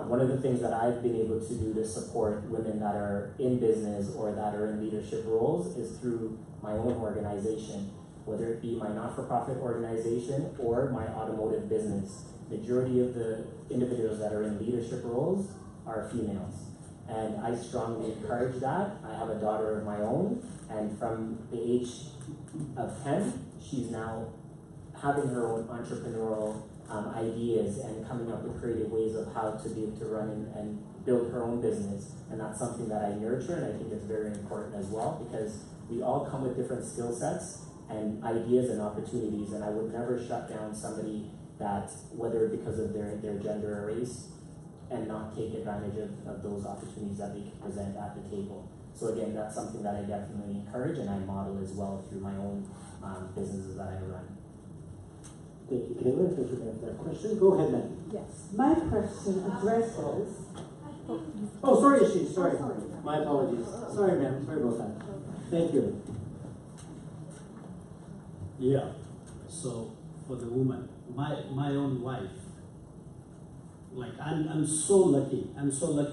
One of the things that I've been able to do to support women that are in business or that are in leadership roles is through my own organization, whether it be my not-for-profit organization or my automotive business. Majority of the individuals that are in leadership roles are females. And I strongly encourage that. I have a daughter of my own, and from the age of 10, she's now having her own entrepreneurial ideas and coming up with creative ways of how to be able to run and build her own business. And that's something that I nurture, and I think it's very important as well, because we all come with different skill sets and ideas and opportunities, and I would never shut down somebody that, whether because of their gender or race, and not take advantage of those opportunities that they can present at the table. So again, that's something that I definitely encourage and I model as well through my own businesses that I run. Thank you, Kenroy. Thank you for that question. Go ahead, then. Yes, my question addresses. Oh, sorry, Ashmi. Sorry. My apologies. Sorry, ma'am. Sorry about that. Thank you. Yeah, so for the woman, my own wife, like I'm so lucky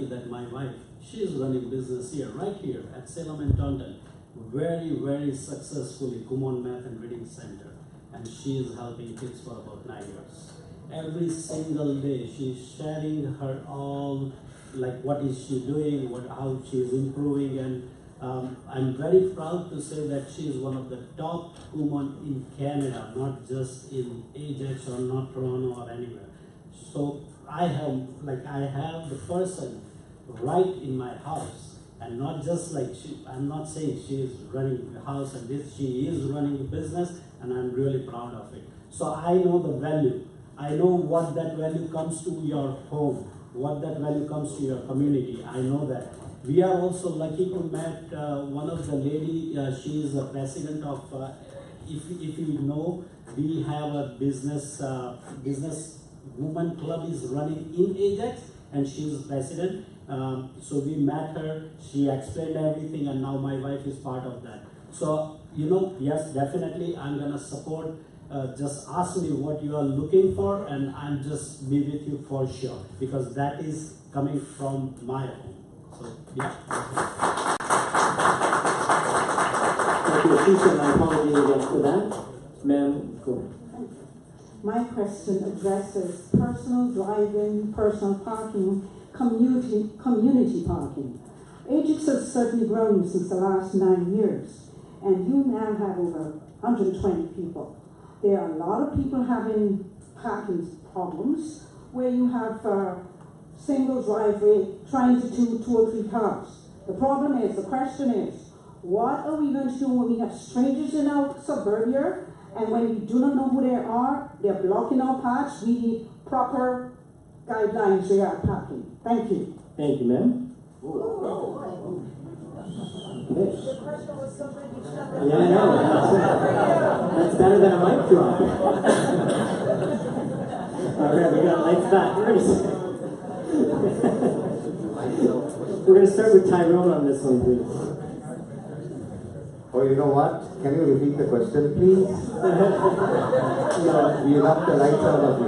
that my wife, she's running business here, right here at Salem and Taunton, very, very successfully, Kumon Math and Reading Center, and she is helping kids for about 9 years. Every single day, she's sharing her all, like what is she doing, how she is improving, and I'm very proud to say that she is one of the top women in Canada, not just in Ajax or not Toronto or anywhere. So I have the person right in my house, and not just like I'm not saying she is running the house and this, she is running the business, and I'm really proud of it. So I know the value. I know what that value comes to your home, what that value comes to your community. I know that. We are also lucky to meet one of the lady, she is the president of if you know, we have a business woman club is running in Ajax, and she's president. So we met her, she explained everything, and now my wife is part of that. So, you know, yes, definitely I'm gonna support. Just ask me what you are looking for, and I'm just be with you for sure, because that is coming from my home. So, yeah. Thank you, Ashish, and my apologies again for that. Ma'am, go ahead. My question addresses personal driving, personal parking, community parking. Ajax has certainly grown since the last 9 years, and you now have over 120 people. There are a lot of people having parking problems where you have single driveway trying to do 2 or 3 cars. The problem is, the question is, what are we going to do when we have strangers in our suburbia, and when we do not know who they are, they're blocking our paths? We need proper guidelines regarding parking. Thank you. Thank you, ma'am. Okay. The question was somebody Yeah, I know. That's better than a mic drop. All right, we got lights back. We're going to start with Tyrone on this one, please. Oh, you know what? Can you repeat the question, please? You knocked the lights out of me.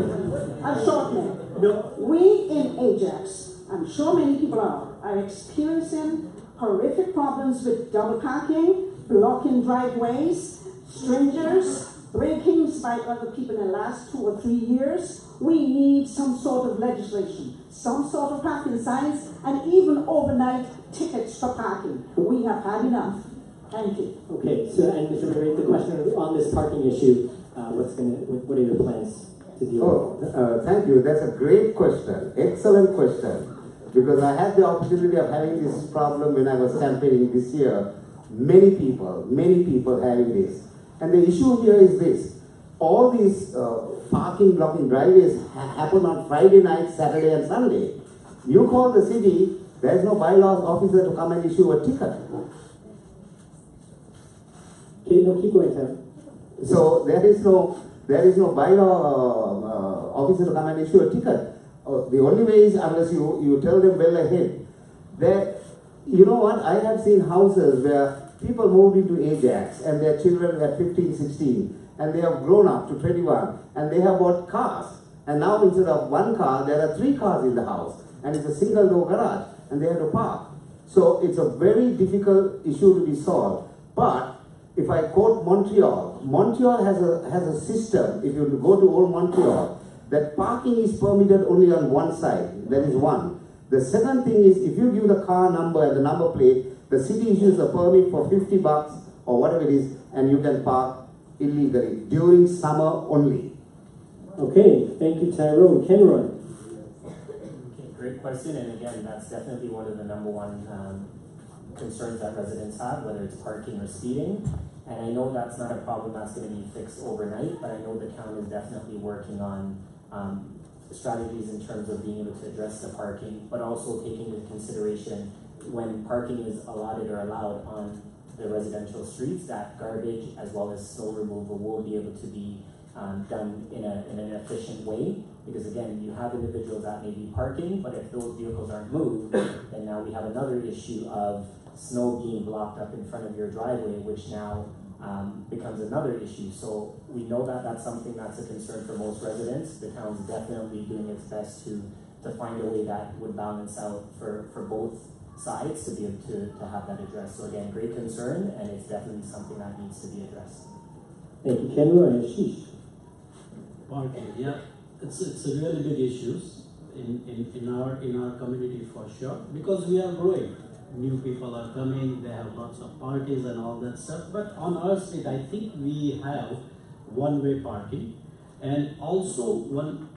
I'm shortening. No. We in Ajax, I'm sure many people are experiencing horrific problems with double parking, blocking driveways, strangers, break-ins by other people in the last 2 or 3 years. We need some sort of legislation, some sort of parking signs, and even overnight tickets for parking. We have had enough. Thank you. Okay, so and Mr. Marie, the question on this parking issue, what are your plans to deal with? Thank you. That's a great question. Excellent question. Because I had the opportunity of having this problem when I was campaigning this year. Many people having this. And the issue here is this. All these parking blocking driveways happen on Friday night, Saturday and Sunday. You call the city, there's no bylaws officer to come and issue a ticket. Okay, no, keep going, Tim. So there is no bylaw officer to come and issue a ticket. The only way is unless you tell them well ahead. You know what, I have seen houses where people moved into Ajax and their children were 15, 16 and they have grown up to 21 and they have bought cars. And now instead of 1 car, there are 3 cars in the house and it's a single door garage and they have to park. So it's a very difficult issue to be solved. But if I quote Montreal, Montreal has a system, if you go to old Montreal, that parking is permitted only on one side. That is one. The second thing is, if you give the car number and the number plate, the city issues a permit for $50 or whatever it is, and you can park illegally during summer only. Okay, thank you, Tyrone. Kenroy. Okay, great question, and again, that's definitely one of the #1 concerns that residents have, whether it's parking or speeding. And I know that's not a problem that's going to be fixed overnight, but I know the town is definitely working on strategies in terms of being able to address the parking, but also taking into consideration when parking is allotted or allowed on the residential streets, that garbage as well as snow removal will be able to be done in an efficient way. Because again, you have individuals that may be parking, but if those vehicles aren't moved, then now we have another issue of snow being blocked up in front of your driveway, which now becomes another issue. So we know that that's something that's a concern for most residents. The town's definitely doing its best to find a way that would balance out for both sides to be able to have that addressed. So again, great concern, and it's definitely something that needs to be addressed. Thank you, Kenroy. Ashish. Parking, yeah, it's a really big issue in our community for sure, because we are growing. New people are coming, they have lots of parties and all that stuff. But on our street, I think we have one-way parking, and also one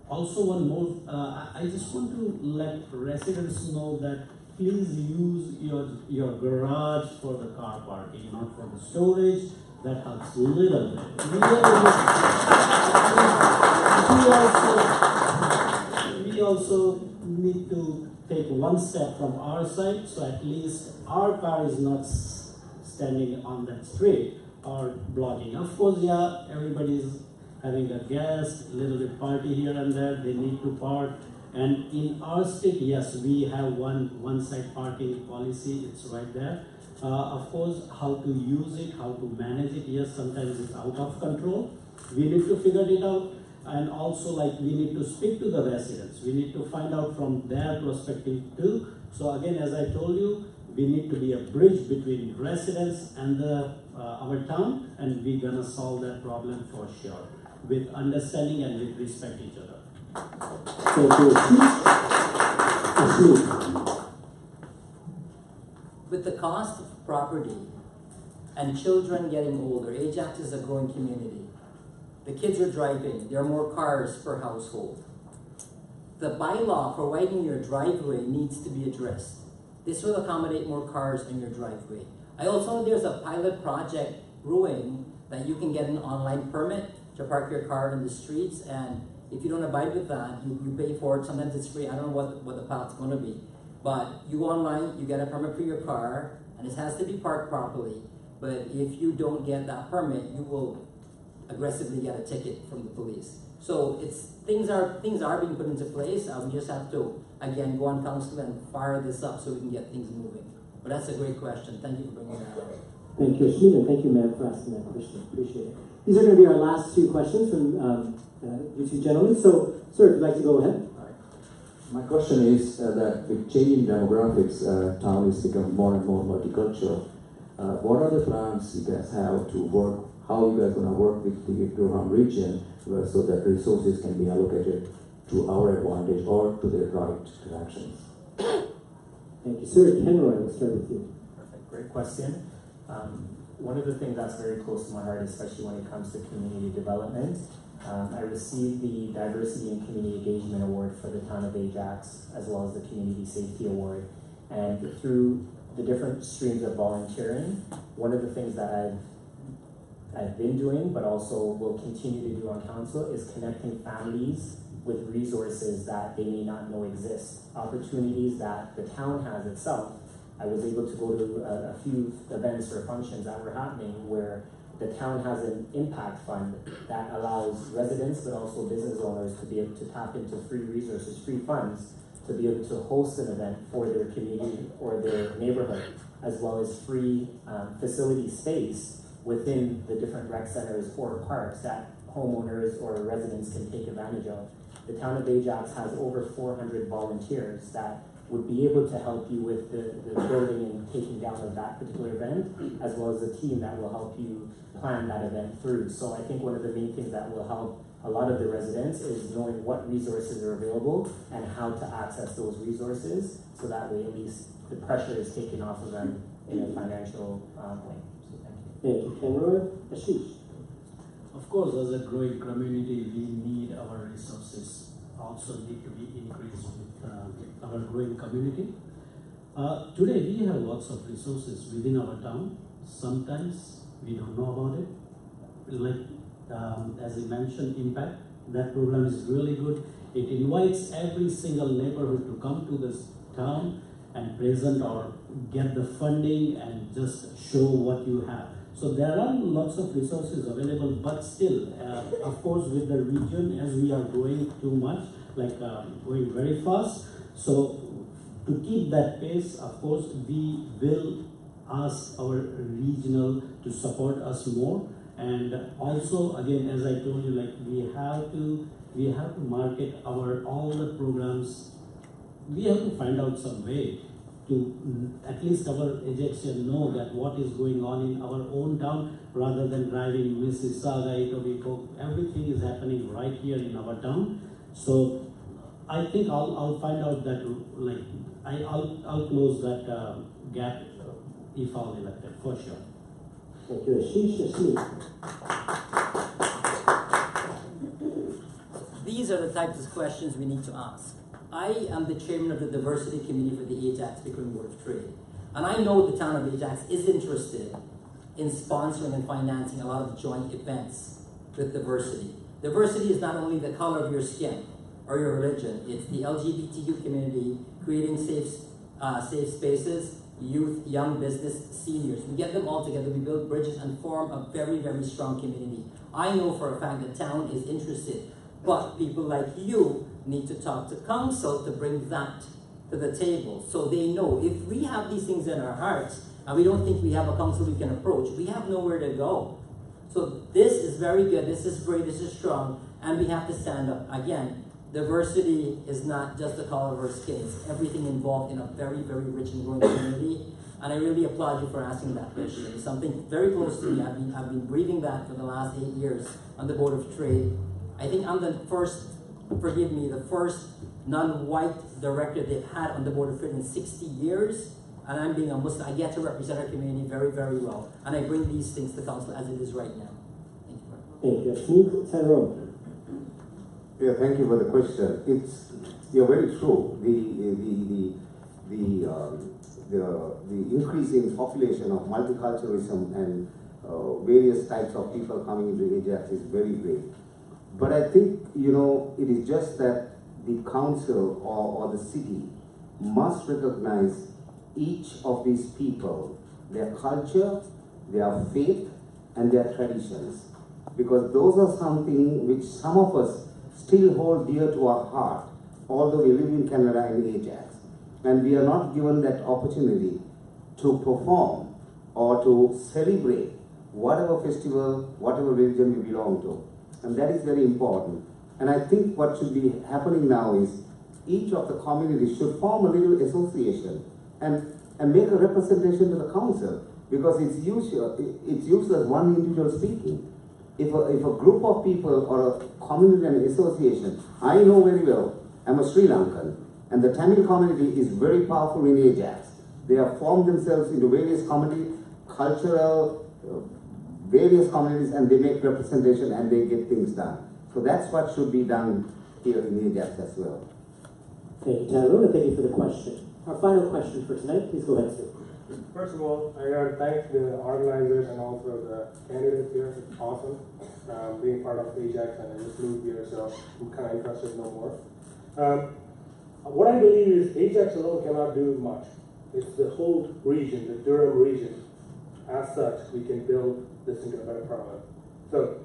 more. I just want to let residents know that please use your garage for the car parking, not for the storage. That helps a little bit. We also need to take one step from our side, so at least our car is not standing on that street. or blocking. Of course, yeah, everybody's having a guest, little bit party here and there, they need to park. And in our state, yes, we have one-side parking policy, it's right there. Of course, how to use it, how to manage it, yes, sometimes it's out of control. We need to figure it out. And also, like, we need to speak to the residents. We need to find out from their perspective too. So again, as I told you, we need to be a bridge between residents and our town, and we're gonna solve that problem for sure, with understanding and with respect each other. Thank you. With the cost of property and children getting older, Ajax is a growing community. The kids are driving, there are more cars per household. The bylaw for widening your driveway needs to be addressed. This will accommodate more cars in your driveway. I also know there's a pilot project brewing that you can get an online permit to park your car in the streets, and if you don't abide with that, you pay for it. Sometimes it's free. I don't know what the path's going to be. But you go online, you get a permit for your car, and it has to be parked properly. But if you don't get that permit, you will aggressively get a ticket from the police. So things are being put into place. We just have to, again, go on council and fire this up so we can get things moving. But that's a great question. Thank you for bringing that up. Thank you, Ashleen, and thank you, ma'am, for asking that question. Appreciate it. These are going to be our last two questions from you two gentlemen. So, sir, if you'd like to go ahead. My question is that with changing demographics, town is becoming more and more multicultural. What are the plans you guys have to work? How you guys gonna work with the Durham region so that resources can be allocated to our advantage or to the right directions? Thank you, sir. Kenroy, we'll start with you. Perfect, great question. One of the things that's very close to my heart, especially when it comes to community development, I received the Diversity and Community Engagement Award for the town of Ajax, as well as the Community Safety Award. And through the different streams of volunteering, one of the things that I've been doing, but also will continue to do on council, is connecting families with resources that they may not know exist, opportunities that the town has itself. I was able to go to a few events or functions that were happening where the town has an impact fund that allows residents but also business owners to be able to tap into free resources, free funds, to be able to host an event for their community or their neighborhood, as well as free facility space within the different rec centers or parks that homeowners or residents can take advantage of. The town of Ajax has over 400 volunteers that would be able to help you with the building and taking down of that particular event, as well as a team that will help you plan that event through. So I think one of the main things that will help a lot of the residents is knowing what resources are available and how to access those resources, so that way at least the pressure is taken off of them in a financial way. So thank you. Thank you, Kenroy. Ashish. Of course, as a growing community, we need our resources also need to be increased with our growing community. Today, we have lots of resources within our town. Sometimes we don't know about it. Like, as I mentioned, Impact, that program is really good. It invites every single neighborhood to come to this town and present or get the funding and just show what you have. So there are lots of resources available, but still, of course, with the region, as we are growing too much, like going very fast, so to keep that pace, of course, we will ask our regional to support us more. And also, again, as I told you, like we have to market all the programs. We have to find out some way to at least our Ajaxian know that what is going on in our own town, rather than driving Mississauga, Etobicoke. Everything is happening right here in our town. So I think I'll find out that, like, I'll close that gap if I'll elected, for sure. Thank you, Ashish. These are the types of questions we need to ask. I am the chairman of the Diversity Committee for the Ajax Pickering Board of Trade. And I know the town of Ajax is interested in sponsoring and financing a lot of joint events with diversity. Diversity is not only the color of your skin or your religion, it's the LGBTQ community, creating safe spaces, youth, young business, seniors. We get them all together, we build bridges and form a very, very strong community. I know for a fact the town is interested, but people like you need to talk to council to bring that to the table so they know if we have these things in our hearts and we don't think we have a council we can approach, we have nowhere to go. So this is very good, this is brave, this is strong, and we have to stand up. Again, diversity is not just the color of our skin, it's everything involved in a very, very rich and growing community. And I really applaud you for asking that question. It's something very close to me. I've been breathing that for the last 8 years on the Board of Trade. I think I'm the first, forgive me, the first non-white director they've had on the Board of Trade in 60 years. And I'm being a Muslim, I get to represent our community very, very well. And I bring these things to council as it is right now. Thank you. Thank you. Smooth Tyrone. Yeah, thank you for the question. You're very true. The increasing population of multiculturalism and various types of people coming into Ajax is very great. But I think, it is just that the council or the city must recognize each of these people, their culture, their faith, and their traditions. Because those are something which some of us still hold dear to our heart, although we live in Canada and Ajax. And we are not given that opportunity to perform or to celebrate whatever festival, whatever religion we belong to. And that is very important. And I think what should be happening now is each of the communities should form a little association and make a representation to the council, because it's useless one individual speaking. If a group of people or a community and association, I know very well, I'm a Sri Lankan, and the Tamil community is very powerful in Ajax. They have formed themselves into various community, cultural, various communities, and they make representation and they get things done. So that's what should be done here in Ajax as well. Thank you, Tyrone, and thank you for the question. Our final question for tonight, please go ahead, sir. First of all, I gotta thank the organizers and also the candidates here. It's awesome being part of Ajax, and I just moved here, so I'm kind of interested no more. What I believe is Ajax alone cannot do much. It's the whole region, the Durham region. As such, we can build this into a better province. So,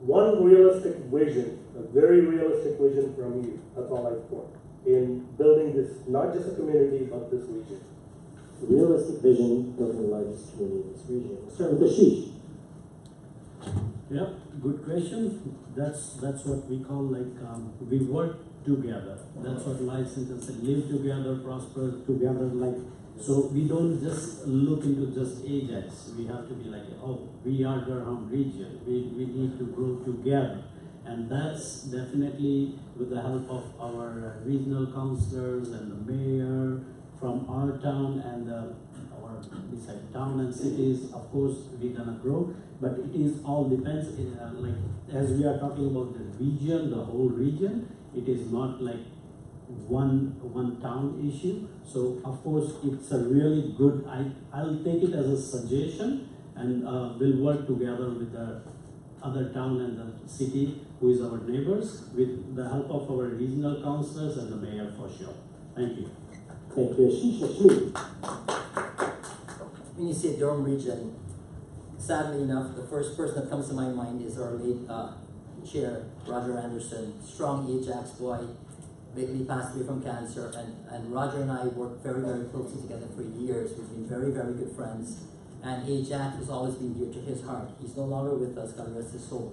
one realistic vision, a very realistic vision from you, that's all I want, in building this, not just a community, but this region. Realistic vision, building the largest community in this region. We'll start with Ashish. Yeah, good question. That's what we call we work together. That's what life sentence said. Live together, prosper together. So we don't just look into just Ajax. We have to be we are Durham region. We need to grow together. And that's definitely with the help of our regional councillors and the mayor from our town and our beside town and cities. Of course, we're gonna grow, but it is all depends. As we are talking about the region, the whole region, it is not like one town issue. So of course, it's a really good. I'll take it as a suggestion, and we'll work together with the other town and the city, who is our neighbors, with the help of our regional councillors and the mayor for sure. Thank you. Thank you, Ashish. When you say Durham region, sadly enough, the first person that comes to my mind is our late chair, Roger Anderson, strong Ajax boy, lately passed away from cancer, and Roger and I worked very, very closely together for years. We've been very, very good friends, and Ajax has always been dear to his heart. He's no longer with us, God rest his soul.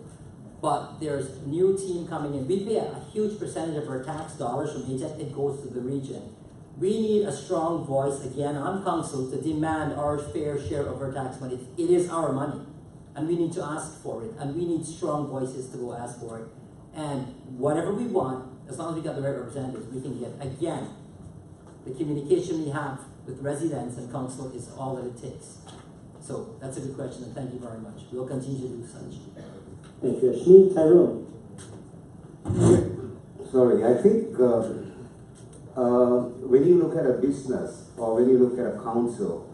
But there's a new team coming in. We pay a huge percentage of our tax dollars from Ajax, it goes to the region. We need a strong voice again on council to demand our fair share of our tax money. It is our money, and we need to ask for it, and we need strong voices to go ask for it. And whatever we want, as long as we got the right representatives, we can get. Again, the communication we have with residents and council is all that it takes. So that's a good question, and thank you very much. We'll continue to do such. Thank you, Ashmi. Tyrone. Sorry, I think when you look at a business or when you look at a council,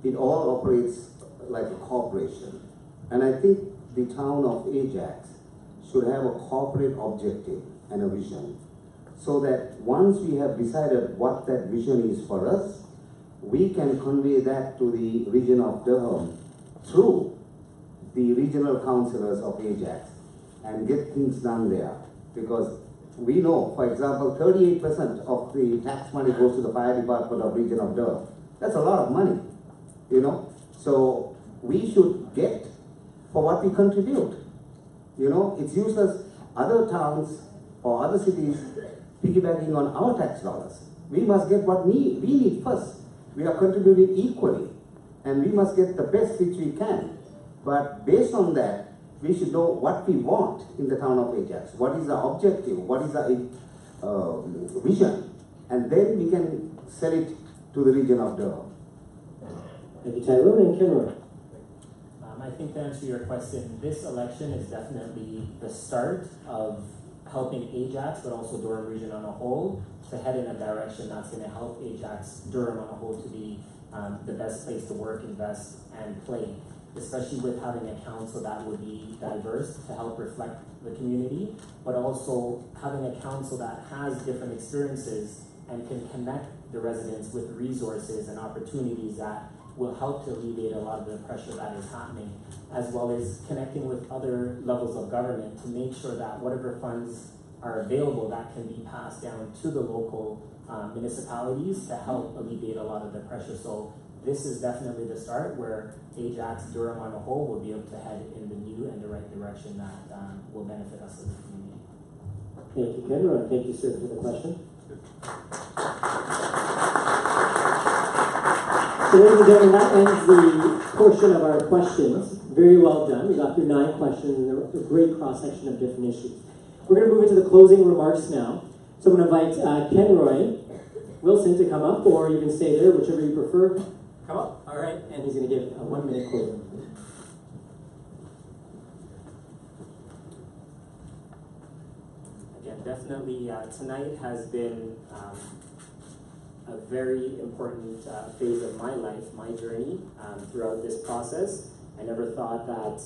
it all operates like a corporation. And I think the town of Ajax should have a corporate objective and a vision, so that once we have decided what that vision is for us, we can convey that to the region of Durham through the regional councillors of Ajax and get things done there. Because we know, for example, 38% of the tax money goes to the fire department of region of Durham. That's a lot of money, you know. So we should get for what we contribute. You know, it's useless other towns or other cities piggybacking on our tax dollars. We must get what we need first. We are contributing equally, and we must get the best which we can. But based on that, we should know what we want in the town of Ajax. What is our objective? What is our vision? And then we can sell it to the region of Durham. Thank you, Tyrone. And Kenroy. I think to answer your question, this election is definitely the start of helping Ajax, but also Durham region on a whole, to head in a direction that's going to help Ajax, Durham on a whole, to be the best place to work, invest, and play. Especially with having a council that would be diverse to help reflect the community, but also having a council that has different experiences and can connect the residents with resources and opportunities that will help to alleviate a lot of the pressure that is happening, as well as connecting with other levels of government to make sure that whatever funds are available, that can be passed down to the local municipalities to help alleviate a lot of the pressure. So this is definitely the start where Ajax, Durham on a whole will be able to head in the new and the right direction that will benefit us as a community. Thank you, Kenroy. Thank you, sir, for the question. So, ladies and gentlemen, that ends the portion of our questions. Very well done. We got through 9 questions and a great cross-section of different issues. We're going to move into the closing remarks now. So I'm going to invite Kenroy Wilson to come up, or you can stay there, whichever you prefer. Come up. All right. And he's going to give a 1-minute closing. Again, definitely tonight has been a very important phase of my life, my journey throughout this process. I never thought that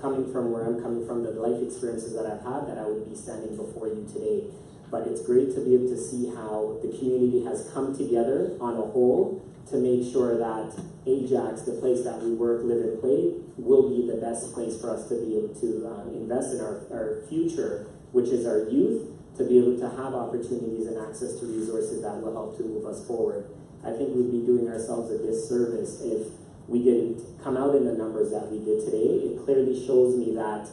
coming from where I'm coming from, the life experiences that I've had, that I would be standing before you today. But it's great to be able to see how the community has come together on a whole to make sure that Ajax, the place that we work, live, and play, will be the best place for us to be able to invest in our future, which is our youth, to be able to have opportunities and access to resources that will help to move us forward. I think we'd be doing ourselves a disservice if we didn't come out in the numbers that we did today. It clearly shows me that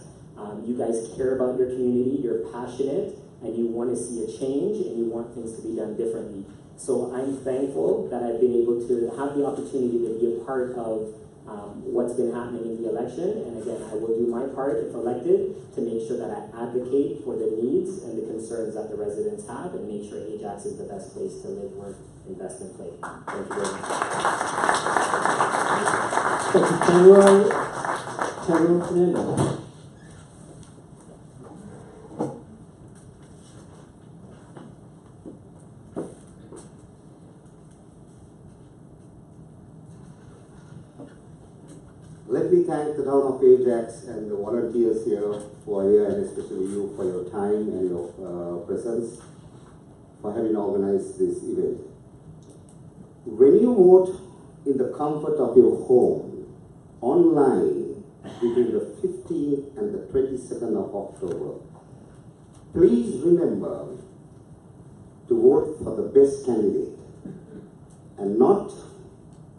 you guys care about your community, you're passionate, and you want to see a change, and you want things to be done differently. So I'm thankful that I've been able to have the opportunity to be a part of what's been happening in the election. And again, I will do my part, if elected, to make sure that I advocate for the needs and the concerns that the residents have, and make sure Ajax is the best place to live, work, invest, and play. Thank you very much. Thank you, Kenroy. Tyrone Fernando. Let me thank the town of Ajax and the volunteers here who are here, and especially you for your time and your presence, for having organized this event. When you vote in the comfort of your home, online, between the 15th and the 22nd of October, please remember to vote for the best candidate and not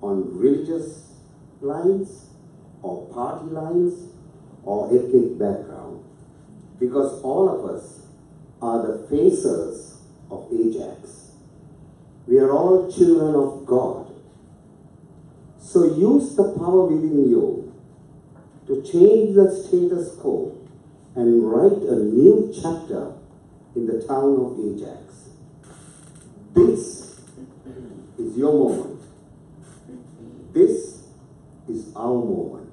on religious lines or party lines or ethnic background, because all of us are the faces of Ajax. We are all children of God. So use the power within you to change the status quo and write a new chapter in the town of Ajax. This is your moment. This is our moment.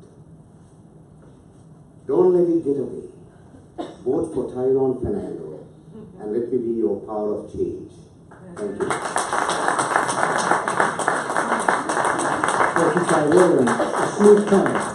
Don't let it get away. Vote for Tyrone Fernando, and let me be your power of change. Thank you. Thank you, Tyrone. A smooth comment.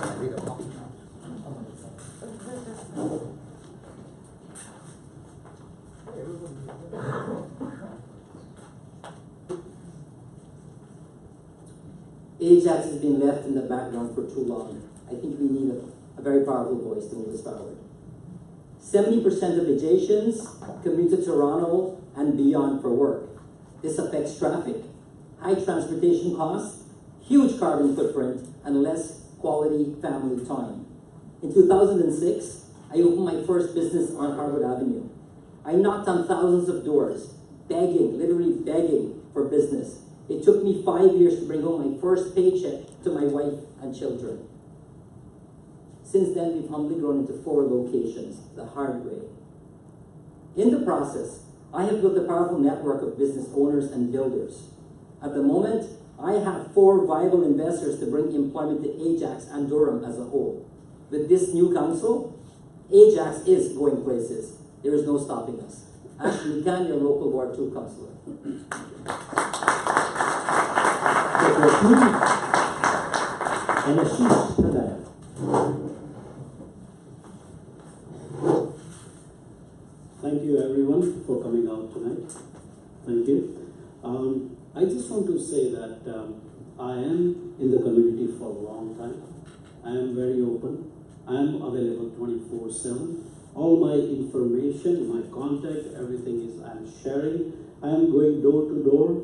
Ajax has been left in the background for too long. I think we need a very powerful voice to move us forward. 70% of Ajaxians commute to Toronto and beyond for work. This affects traffic, high transportation costs, huge carbon footprint, and less quality family time. In 2006, I opened my first business on Harvard Avenue. I knocked on thousands of doors, begging, literally begging for business. It took me 5 years to bring home my first paycheck to my wife and children. Since then, we've humbly grown into 4 locations, the hard way. In the process, I have built a powerful network of business owners and builders. At the moment, I have 4 viable investors to bring employment to Ajax and Durham as a whole. With this new council, Ajax is going places. There is no stopping us. Ashley Khan, your local Ward 2 councillor. And Ashish Pradaya. Thank you everyone for coming out tonight. Thank you. I just want to say that I am in the community for a long time. I am very open. I am available 24/7. All my information, my contact, everything is I am sharing. I am going door to door.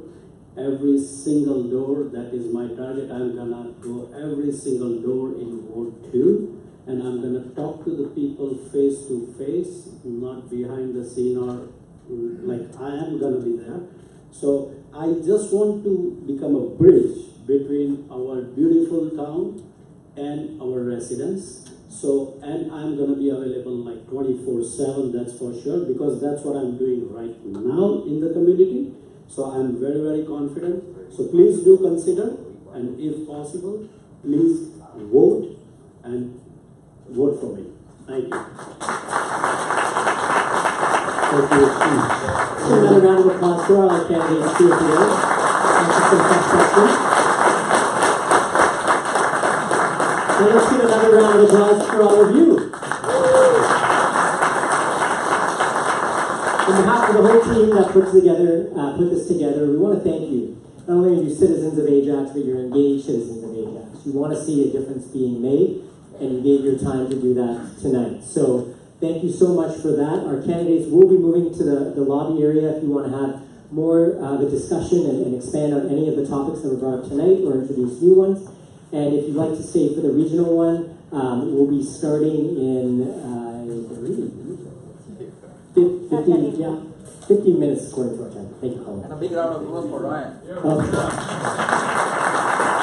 Every single door, that is my target. I'm gonna go every single door in Ward 2. And I'm going to talk to the people face to face, not behind the scene or like I am going to be there. So I just want to become a bridge between our beautiful town and our residents. So, and I'm going to be available like 24/7, that's for sure, because that's what I'm doing right now in the community. So I'm very, very confident. So please do consider, and if possible, please vote and vote for me. Thank you. Thank you. So another round of applause for all our candidates here today. Thank you for the question. And let's give another round of applause for all of you. On behalf of the whole team that put this together, we want to thank you. Not only are you citizens of Ajax, but you're engaged citizens of Ajax. You want to see a difference being made, and you gave your time to do that tonight. So thank you so much for that. Our candidates will be moving to the lobby area if you want to have more of a discussion and expand on any of the topics that were brought up tonight or introduce new ones. And if you'd like to stay for the regional one, we'll be starting in, I believe, 15 minutes according to our time. Thank you, Colin. And a big round of applause for Ryan.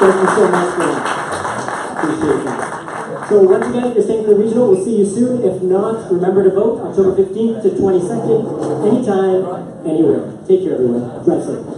Thank you so much for that. Appreciate that. So once again, if you're staying for the regional, we'll see you soon. If not, remember to vote October 15th to 22nd, anytime, anywhere. Take care, everyone. Drive safe.